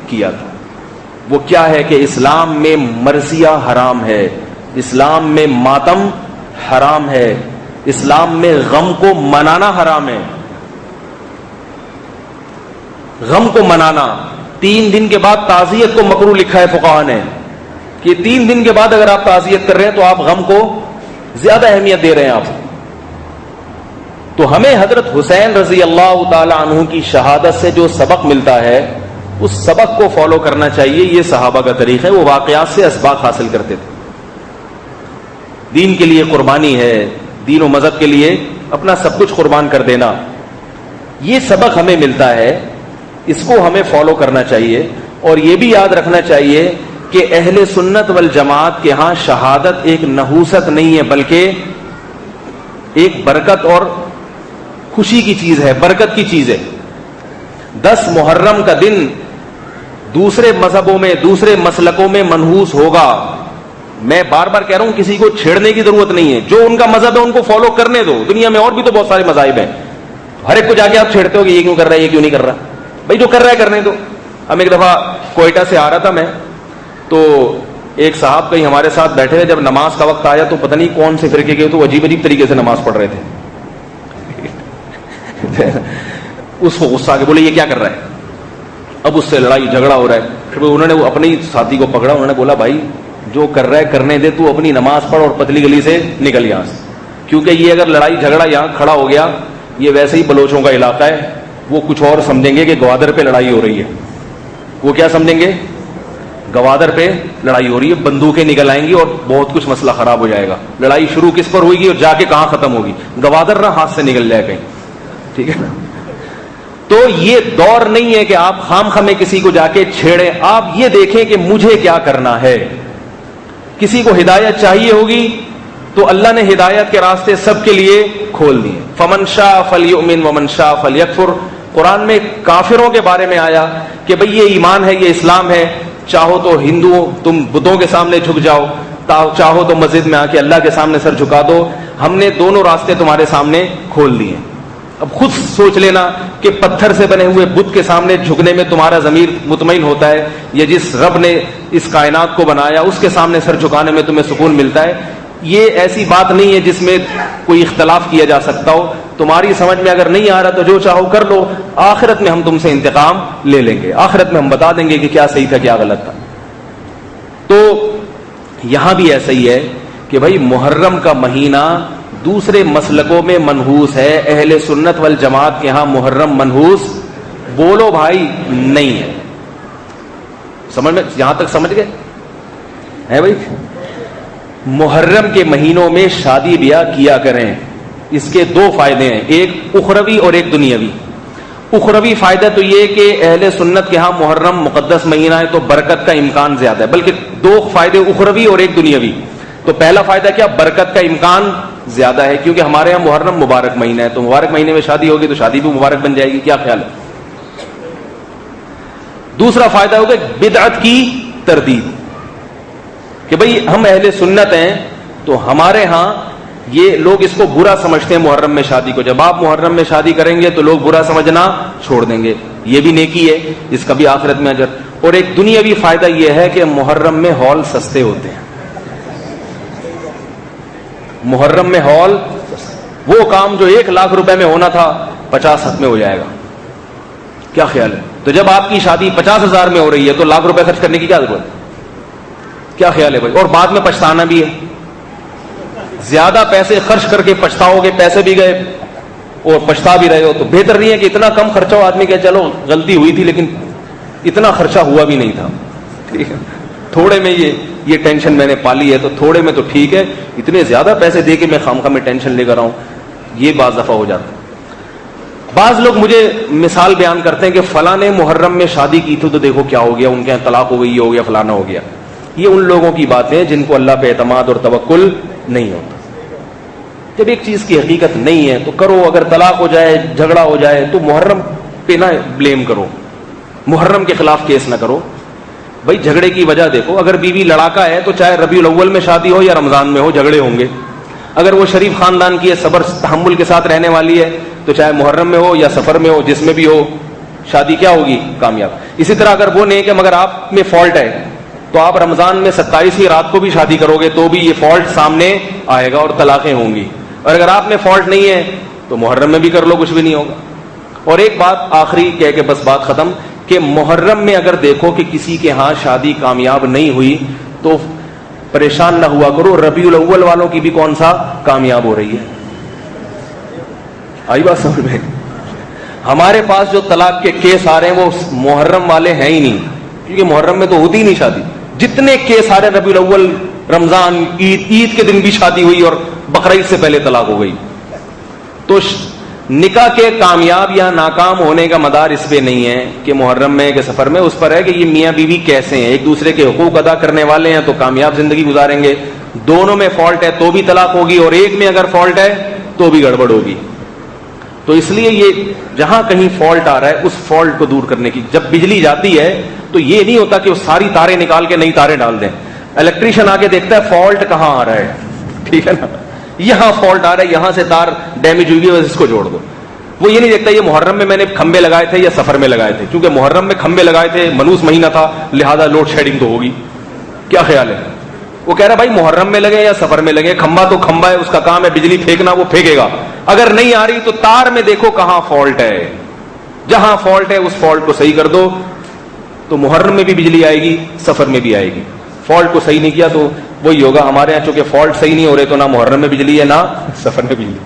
کیا تھا. وہ کیا ہے کہ اسلام میں مرثیہ حرام ہے، اسلام میں ماتم حرام ہے، اسلام میں غم کو منانا حرام ہے. غم کو منانا، 3 دن کے بعد تعزیت کو مکروہ لکھا ہے فقہا نے کہ 3 دن کے بعد اگر آپ تعزیت کر رہے ہیں تو آپ غم کو زیادہ اہمیت دے رہے ہیں آپ. تو ہمیں حضرت حسین رضی اللہ تعالی عنہ کی شہادت سے جو سبق ملتا ہے اس سبق کو فالو کرنا چاہیے. یہ صحابہ کا طریقہ ہے، وہ واقعات سے اسباق حاصل کرتے تھے. دین کے لیے قربانی ہے، دین و مذہب کے لیے اپنا سب کچھ قربان کر دینا، یہ سبق ہمیں ملتا ہے، اس کو ہمیں فالو کرنا چاہیے. اور یہ بھی یاد رکھنا چاہیے کہ اہل سنت والجماعت کے ہاں شہادت ایک نحوست نہیں ہے بلکہ ایک برکت اور خوشی کی چیز ہے، برکت کی چیز ہے. 10 محرم کا دن دوسرے مذہبوں میں دوسرے مسلکوں میں منحوس ہوگا. میں بار بار کہہ رہا ہوں کسی کو چھیڑنے کی ضرورت نہیں ہے, جو ان کا مذہب ہے ان کو فالو کرنے دو. دنیا میں اور بھی تو بہت سارے مذاہب ہیں, ہر ایک کو جا کے آپ چھیڑتے ہو کہ یہ کیوں کر رہا ہے یہ کیوں نہیں کر رہا. بھائی جو کر رہا ہے کرنے دو. ہم ایک دفعہ کوئٹہ سے آ رہا تھا میں, تو ایک صاحب کہیں ہمارے ساتھ بیٹھے تھے, جب نماز کا وقت آیا تو پتہ نہیں کون سے فرقے کے تو عجیب عجیب طریقے سے نماز پڑھ رہے تھے. اس کو غصہ آ کے بولے یہ کیا کر رہا ہے. اب اس سے لڑائی جھگڑا ہو رہا ہے. پھر انہوں نے اپنے ساتھی کو پکڑا, انہوں نے بولا بھائی جو کر رہا ہے کرنے دے, تو اپنی نماز پڑھ اور پتلی گلی سے نکل یہاں سے, کیونکہ یہ اگر لڑائی جھگڑا یہاں کھڑا ہو گیا, یہ ویسے ہی بلوچوں کا علاقہ ہے, وہ کچھ اور سمجھیں گے کہ گوادر پہ لڑائی ہو رہی ہے. وہ کیا سمجھیں گے, گوادر پہ لڑائی ہو رہی ہے, بندوقیں نکل آئیں گی اور بہت کچھ مسئلہ خراب ہو جائے گا. لڑائی شروع کس پر ہوئے گی اور جا کے کہاں ختم ہوگی, گوادر نہ ہاتھ سے نکل جائے کہیں. ٹھیک ہے نا. تو یہ دور نہیں ہے کہ آپ خام خامے کسی کو جا کے چھیڑیں. آپ یہ دیکھیں کہ مجھے کیا کرنا ہے. کسی کو ہدایت چاہیے ہوگی تو اللہ نے ہدایت کے راستے سب کے لیے کھول دیے. فمن شاء فلیؤمن ومن شاء فلیکفر. قرآن میں کافروں کے بارے میں آیا کہ بھئی یہ ایمان ہے, یہ اسلام ہے, چاہو تو ہندو تم بتوں کے سامنے جھک جاؤ, چاہو تو مسجد میں آ کے اللہ کے سامنے سر جھکا دو. ہم نے دونوں راستے تمہارے سامنے کھول دیے. اب خود سوچ لینا کہ پتھر سے بنے ہوئے بت کے سامنے جھکنے میں تمہارا ضمیر مطمئن ہوتا ہے, یا جس رب نے اس کائنات کو بنایا اس کے سامنے سر جھکانے میں تمہیں سکون ملتا ہے. یہ ایسی بات نہیں ہے جس میں کوئی اختلاف کیا جا سکتا ہو. تمہاری سمجھ میں اگر نہیں آ رہا تو جو چاہو کر لو, آخرت میں ہم تم سے انتقام لے لیں گے, آخرت میں ہم بتا دیں گے کہ کیا صحیح تھا کیا غلط تھا. تو یہاں بھی ایسا ہی ہے کہ بھائی محرم کا مہینہ دوسرے مسلکوں میں منحوس ہے, اہل سنت والجماعت کے ہاں محرم منحوس بولو بھائی نہیں ہے. سمجھ میں یہاں تک سمجھ گئے ہے بھائی. محرم کے مہینوں میں شادی بیاہ کیا کریں. اس کے دو فائدے ہیں, ایک اخروی اور ایک دنیاوی. اخروی فائدہ تو یہ کہ اہل سنت کے ہاں محرم مقدس مہینہ ہے تو برکت کا امکان زیادہ ہے. بلکہ دو فائدے اخروی اور ایک دنیاوی. تو پہلا فائدہ کیا, برکت کا امکان زیادہ ہے کیونکہ ہمارے ہاں محرم مبارک مہینہ ہے, تو مبارک مہینے میں شادی ہوگی تو شادی بھی مبارک بن جائے گی. کیا خیال ہے. دوسرا فائدہ ہوگا بدعت کی تردید, کہ بھئی ہم اہل سنت ہیں تو ہمارے ہاں یہ لوگ اس کو برا سمجھتے ہیں محرم میں شادی کو. جب آپ محرم میں شادی کریں گے تو لوگ برا سمجھنا چھوڑ دیں گے. یہ بھی نیکی ہے, اس کا بھی آخرت میں اجر. اور ایک دنیاوی فائدہ یہ ہے کہ محرم میں ہال سستے ہوتے ہیں. محرم میں ہال, وہ کام جو 1,00,000 روپے میں ہونا تھا 50,000 میں ہو جائے گا. کیا خیال ہے. تو جب آپ کی شادی 50,000 میں ہو رہی ہے تو 1,00,000 روپے خرچ کرنے کی کیا ضرورت ہے. کیا خیال ہے بھائی. اور بعد میں پچھتانا بھی ہے. زیادہ پیسے خرچ کر کے پچھتاؤ گے, پیسے بھی گئے اور پچھتا بھی رہے ہو. تو بہتر نہیں ہے کہ اتنا کم خرچہ ہو, آدمی کہ چلو غلطی ہوئی تھی لیکن اتنا خرچہ ہوا بھی نہیں تھا. ٹھیک ہے, تھوڑے میں یہ ٹینشن میں نے پالی ہے تو تھوڑے میں تو ٹھیک ہے, اتنے زیادہ پیسے دے کے میں خامخواہ میں ٹینشن لے کر آؤں, یہ بعض دفعہ ہو جاتا ہے. بعض لوگ مجھے مثال بیان کرتے ہیں کہ فلاں نے محرم میں شادی کی تھی تو دیکھو کیا ہو گیا, ان کے یہاں طلاق ہو گئی, یہ ہو گیا, فلانا ہو گیا. یہ ان لوگوں کی باتیں جن کو اللہ پہ اعتماد اور توکل نہیں ہوتا. جب ایک چیز کی حقیقت نہیں ہے تو کرو. اگر طلاق ہو جائے, جھگڑا ہو جائے تو محرم پہ نہ بلیم کرو, محرم کے خلاف کیس نہ کرو. بھائی جھگڑے کی وجہ دیکھو. اگر بیوی لڑاکا ہے تو چاہے ربیع الاول میں شادی ہو یا رمضان میں ہو, جھگڑے ہوں گے. اگر وہ شریف خاندان کی ہے, صبر تحمل کے ساتھ رہنے والی ہے, تو چاہے محرم میں ہو یا سفر میں ہو, جس میں بھی ہو, شادی کیا ہوگی, کامیاب. اسی طرح اگر وہ نیک ہے مگر آپ میں فالٹ ہے تو آپ رمضان میں 27ویں رات کو بھی شادی کرو گے تو بھی یہ فالٹ سامنے آئے گا اور طلاقیں ہوں گی. اور اگر آپ میں فالٹ نہیں ہے تو محرم میں بھی کر لو, کچھ بھی نہیں ہوگا. اور ایک بات آخری کہہ کے بس بات ختم, کہ محرم میں اگر دیکھو کہ کسی کے ہاں شادی کامیاب نہیں ہوئی تو پریشان نہ ہوا کرو, ربیع الاول والوں کی بھی کون سا کامیاب ہو رہی ہے. آئی بات سمجھ میں. ہمارے پاس جو طلاق کے کیس آ رہے ہیں وہ محرم والے ہیں ہی نہیں, کیونکہ محرم میں تو ہوتی ہی نہیں شادی. جتنے کیس آ رہے ربیع الاول, رمضان, عید کے دن بھی شادی ہوئی اور بقرعید سے پہلے طلاق ہو گئی. تو نکاح کے کامیاب یا ناکام ہونے کا مدار اس پہ نہیں ہے کہ محرم میں کہ سفر میں, اس پر ہے کہ یہ میاں بیوی کیسے ہیں, ایک دوسرے کے حقوق ادا کرنے والے ہیں تو کامیاب زندگی گزاریں گے. دونوں میں فالٹ ہے تو بھی طلاق ہوگی, اور ایک میں اگر فالٹ ہے تو بھی گڑبڑ ہوگی. تو اس لیے یہ جہاں کہیں فالٹ آ رہا ہے اس فالٹ کو دور کرنے کی، جب بجلی جاتی ہے تو یہ نہیں ہوتا کہ وہ ساری تاریں نکال کے نئی تاریں ڈال دیں. الیکٹریشین آ کے دیکھتا ہے فالٹ کہاں آ رہا ہے، ٹھیک ہے نا، یہاں فالٹ آ رہا ہے، یہاں سے تار ڈیمیج ہوئی ہے، اس کو جوڑ دو. وہ یہ نہیں دیکھتا یہ محرم میں میں نے کھمبے لگائے تھے یا سفر میں لگائے تھے، کیونکہ محرم میں کھمبے لگائے تھے، منوس مہینہ تھا، لہذا لوڈ شیڈنگ تو ہوگی. کیا خیال ہے؟ وہ کہہ رہا بھائی محرم میں لگے یا سفر میں لگے، کھمبا تو کھمبا ہے، اس کا کام ہے بجلی پھینکنا، وہ پھینکے گا. اگر نہیں آ رہی تو تار میں دیکھو کہاں فالٹ ہے، جہاں فالٹ ہے اس فالٹ کو صحیح کر دو، تو محرم میں بھی بجلی آئے گی، سفر میں بھی آئے گی. فالٹ کو صحیح نہیں کیا تو وہی ہوگا. ہمارے یہاں چونکہ فالٹ صحیح نہیں ہو رہے تو نہ محرم میں بجلی ہے نہ سفر میں بجلی.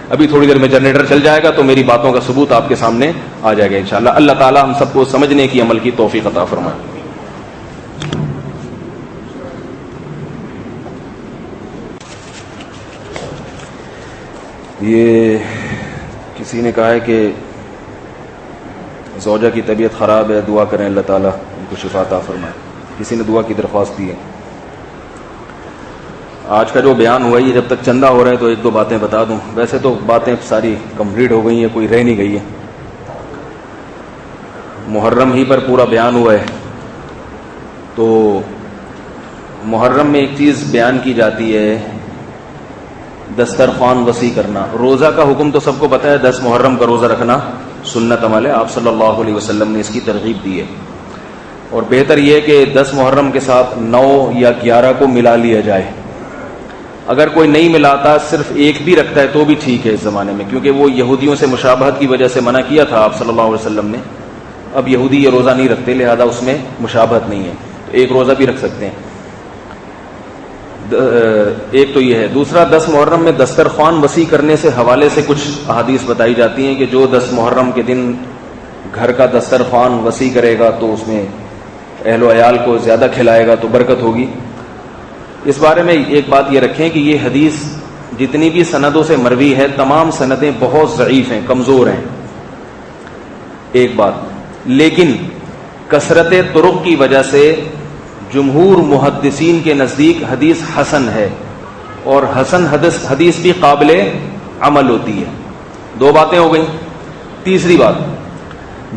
ابھی تھوڑی دیر میں جنریٹر چل جائے گا تو میری باتوں کا ثبوت آپ کے سامنے آ جائے گا انشاءاللہ. اللہ تعالی ہم سب کو سمجھنے کی، عمل کی توفیق عطا فرمائے. یہ کسی نے کہا ہے کہ زوجہ کی طبیعت خراب ہے، دعا کریں اللہ تعالیٰ ان کو شفا عطا فرمائے. کسی نے دعا کی درخواست دی ہے. آج کا جو بیان ہوا ہے یہ جب تک چندہ ہو رہا ہے تو ایک دو باتیں بتا دوں. ویسے تو باتیں ساری کمپلیٹ ہو گئی ہیں، کوئی رہ نہیں گئی ہے. محرم ہی پر پورا بیان ہوا ہے. تو محرم میں ایک چیز بیان کی جاتی ہے، دسترخوان وسیع کرنا. روزہ کا حکم تو سب کو پتہ ہے، 10 محرم کا روزہ رکھنا سنت عمل ہے. آپ صلی اللہ علیہ وسلم نے اس کی ترغیب دی ہے، اور بہتر یہ ہے کہ 10 محرم کے ساتھ 9 یا 11 کو ملا لیا جائے. اگر کوئی نہیں ملاتا، صرف ایک بھی رکھتا ہے تو بھی ٹھیک ہے اس زمانے میں، کیونکہ وہ یہودیوں سے مشابہت کی وجہ سے منع کیا تھا آپ صلی اللہ علیہ وسلم نے. اب یہودی یہ روزہ نہیں رکھتے، لہذا اس میں مشابہت نہیں ہے، تو ایک روزہ بھی رکھ سکتے ہیں. ایک تو یہ ہے. دوسرا، 10 محرم میں دسترخوان وسیع کرنے سے حوالے سے کچھ احادیث بتائی جاتی ہیں کہ جو 10 محرم کے دن گھر کا دسترخوان وسیع کرے گا تو اس میں اہل و عیال کو زیادہ کھلائے گا تو برکت ہوگی. اس بارے میں ایک بات یہ رکھیں کہ یہ حدیث جتنی بھی سندوں سے مروی ہے، تمام سندیں بہت ضعیف ہیں، کمزور ہیں. ایک بات، لیکن کثرت طرق کی وجہ سے جمہور محدثین کے نزدیک حدیث حسن ہے، اور حسن حدیث بھی قابل عمل ہوتی ہے. 2 باتیں ہو گئیں. تیسری بات،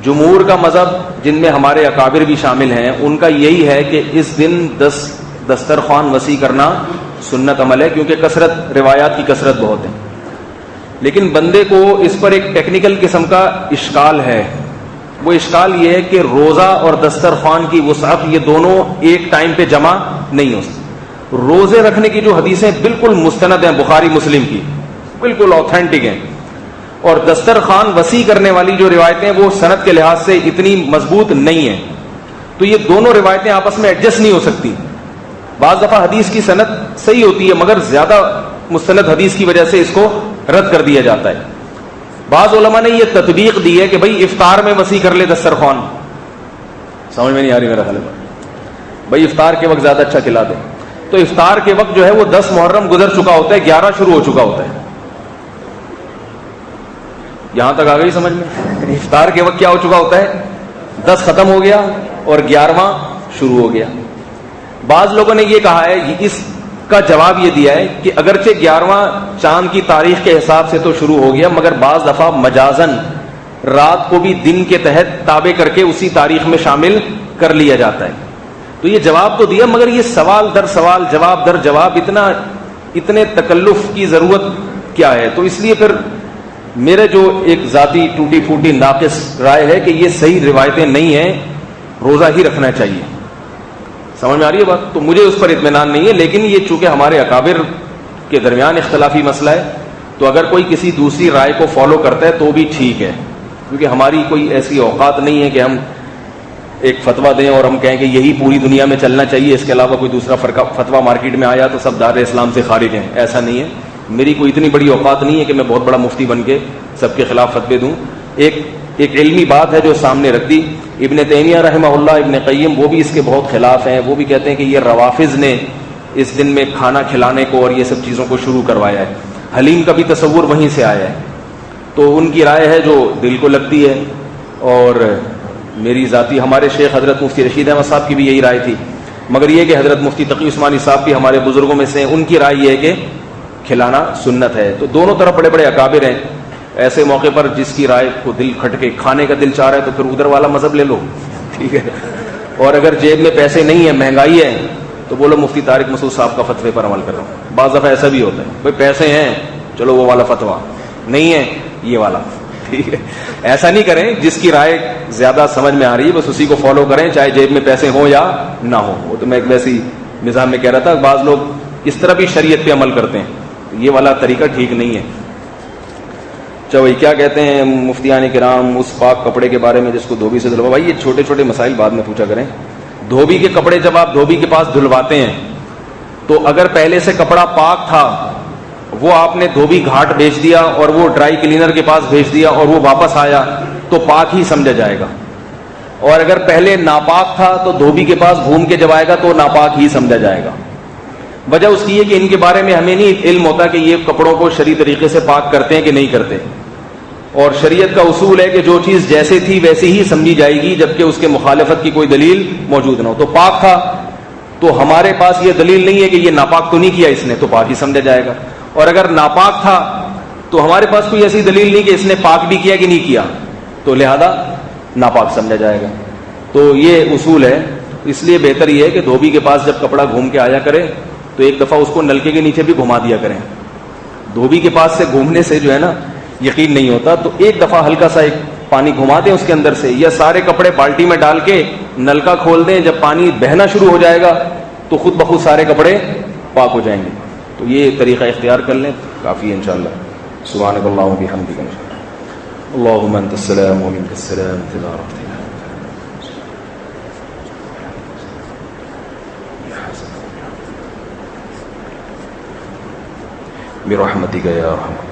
جمہور کا مذہب جن میں ہمارے اکابر بھی شامل ہیں، ان کا یہی ہے کہ اس دن 10 دسترخوان وسیع کرنا سنت عمل ہے، کیونکہ روایات کی کثرت بہت ہے. لیکن بندے کو اس پر ایک ٹیکنیکل قسم کا اشکال ہے. وہ اشکال یہ ہے کہ روزہ اور دسترخوان کی وسعت یہ دونوں ایک ٹائم پہ جمع نہیں ہو سکتے. روزے رکھنے کی جو حدیثیں بالکل مستند ہیں بخاری مسلم کی، بالکل آتھینٹک ہیں، اور دسترخوان وسیع کرنے والی جو روایتیں ہیں وہ سند کے لحاظ سے اتنی مضبوط نہیں ہیں. تو یہ دونوں روایتیں آپس میں ایڈجسٹ نہیں ہو سکتی. بعض دفعہ حدیث کی سند صحیح ہوتی ہے مگر زیادہ مستند حدیث کی وجہ سے اس کو رد کر دیا جاتا ہے. بعض علماء نے یہ تطبیق دی ہے کہ بھائی افطار میں وسیع کر لے دسترخوان. سمجھ میں نہیں آ رہی میرا خیال ہے بھائی افطار کے وقت زیادہ اچھا کھلا دے. تو افطار کے وقت جو ہے وہ 10 محرم گزر چکا ہوتا ہے، 11 شروع ہو چکا ہوتا ہے. یہاں تک آ گئی سمجھ میں؟ افطار کے وقت کیا ہو چکا ہوتا ہے؟ 10 ختم ہو گیا اور 11واں شروع ہو گیا. بعض لوگوں نے یہ کہا ہے، اس کا جواب یہ دیا ہے کہ اگرچہ 11واں چاند کی تاریخ کے حساب سے تو شروع ہو گیا، مگر بعض دفعہ مجازن رات کو بھی دن کے تحت تابع کر کے اسی تاریخ میں شامل کر لیا جاتا ہے. تو یہ جواب تو دیا، مگر یہ سوال در سوال، جواب در جواب، اتنے تکلف کی ضرورت کیا ہے؟ تو اس لیے پھر میرے جو ایک ذاتی ٹوٹی پھوٹی ناقص رائے ہے کہ یہ صحیح روایتیں نہیں ہیں، روزہ ہی رکھنا چاہیے. سمجھ میں آ رہی ہے بات؟ تو مجھے اس پر اطمینان نہیں ہے، لیکن یہ چونکہ ہمارے اکابر کے درمیان اختلافی مسئلہ ہے، تو اگر کوئی کسی دوسری رائے کو فالو کرتا ہے تو بھی ٹھیک ہے، کیونکہ ہماری کوئی ایسی اوقات نہیں ہے کہ ہم ایک فتویٰ دیں اور ہم کہیں کہ یہی پوری دنیا میں چلنا چاہیے، اس کے علاوہ کوئی دوسرا فتویٰ مارکیٹ میں آیا تو سب دار اسلام سے خارج ہیں. ایسا نہیں ہے. میری کوئی اتنی بڑی اوقات نہیں ہے کہ میں بہت بڑا مفتی بن کے سب کے خلاف فتوے دوں. ایک علمی بات ہے جو سامنے رکھ دی. ابن تیمیہ رحمہ اللہ، ابن قیم، وہ بھی اس کے بہت خلاف ہیں. وہ بھی کہتے ہیں کہ یہ روافض نے اس دن میں کھانا کھلانے کو اور یہ سب چیزوں کو شروع کروایا ہے. حلیم کا بھی تصور وہیں سے آیا ہے. تو ان کی رائے ہے جو دل کو لگتی ہے، اور میری ذاتی ہمارے شیخ حضرت مفتی رشید احمد صاحب کی بھی یہی رائے تھی، مگر یہ کہ حضرت مفتی تقی عثمانی صاحب بھی ہمارے بزرگوں میں سے، ان کی رائے یہ ہے کہ کھلانا سنت ہے. تو دونوں طرف بڑے بڑے اکابر ہیں. ایسے موقع پر جس کی رائے کو دل کھٹکے کھانے کا دل چاہ رہا ہے تو پھر ادھر والا مذہب لے لو، ٹھیک ہے. اور اگر جیب میں پیسے نہیں ہیں، مہنگائی ہے، تو بولو مفتی طارق مسعود صاحب کا فتوے پر عمل کر رہا ہوں. بعض دفعہ ایسا بھی ہوتا ہے، بھائی پیسے ہیں چلو وہ والا فتوا، نہیں ہے یہ والا، ٹھیک ہے. ایسا نہیں کریں، جس کی رائے زیادہ سمجھ میں آ رہی ہے بس اسی کو فالو کریں، چاہے جیب میں پیسے ہوں یا نہ ہو. وہ تو میں ایک ویسی مزاح میں کہہ رہا تھا، بعض لوگ اس طرح بھی شریعت پہ عمل کرتے ہیں، یہ والا طریقہ ٹھیک نہیں ہے. چلو کیا کہتے ہیں مفتیان کرام اس پاک کپڑے کے بارے میں جس کو دھوبی سے دھلوا؟ بھائی یہ چھوٹے چھوٹے مسائل بعد میں پوچھا کریں. دھوبی کے کپڑے جب آپ دھوبی کے پاس دھلواتے ہیں تو اگر پہلے سے کپڑا پاک تھا، وہ آپ نے دھوبی گھاٹ بھیج دیا اور وہ ڈرائی کلینر کے پاس بھیج دیا اور وہ واپس آیا تو پاک ہی سمجھا جائے گا. اور اگر پہلے ناپاک تھا تو دھوبی کے پاس گھوم کے جب آئے گا تو ناپاک ہی سمجھا جائے گا. وجہ اس کی ہے کہ ان کے بارے میں ہمیں نہیں علم ہوتا کہ یہ کپڑوں کو شرعی طریقے سے پاک کرتے ہیں کہ نہیں کرتے. اور شریعت کا اصول ہے کہ جو چیز جیسے تھی ویسی ہی سمجھی جائے گی جبکہ اس کے مخالفت کی کوئی دلیل موجود نہ ہو. تو پاک تھا تو ہمارے پاس یہ دلیل نہیں ہے کہ یہ ناپاک تو نہیں کیا اس نے، تو پاک ہی سمجھا جائے گا. اور اگر ناپاک تھا تو ہمارے پاس کوئی ایسی دلیل نہیں کہ اس نے پاک بھی کیا کہ نہیں کیا، تو لہذا ناپاک سمجھا جائے گا. تو یہ اصول ہے. اس لیے بہتر یہ ہے کہ دھوبی کے پاس جب کپڑا گھوم کے آیا کرے تو ایک دفعہ اس کو نلکے کے نیچے بھی گھما دیا کریں. دھوبی کے پاس سے گھومنے سے جو ہے نا یقین نہیں ہوتا، تو ایک دفعہ ہلکا سا ایک پانی گھما دیں اس کے اندر سے، یا سارے کپڑے بالٹی میں ڈال کے نلکا کھول دیں، جب پانی بہنا شروع ہو جائے گا تو خود بخود سارے کپڑے پاک ہو جائیں گے. تو یہ طریقہ اختیار کر لیں، کافی ہے انشاءاللہ. سبحانک اللہم و بحمدک، اللہم انت السلام و منک السلام تبارک برحمتک یا ارحم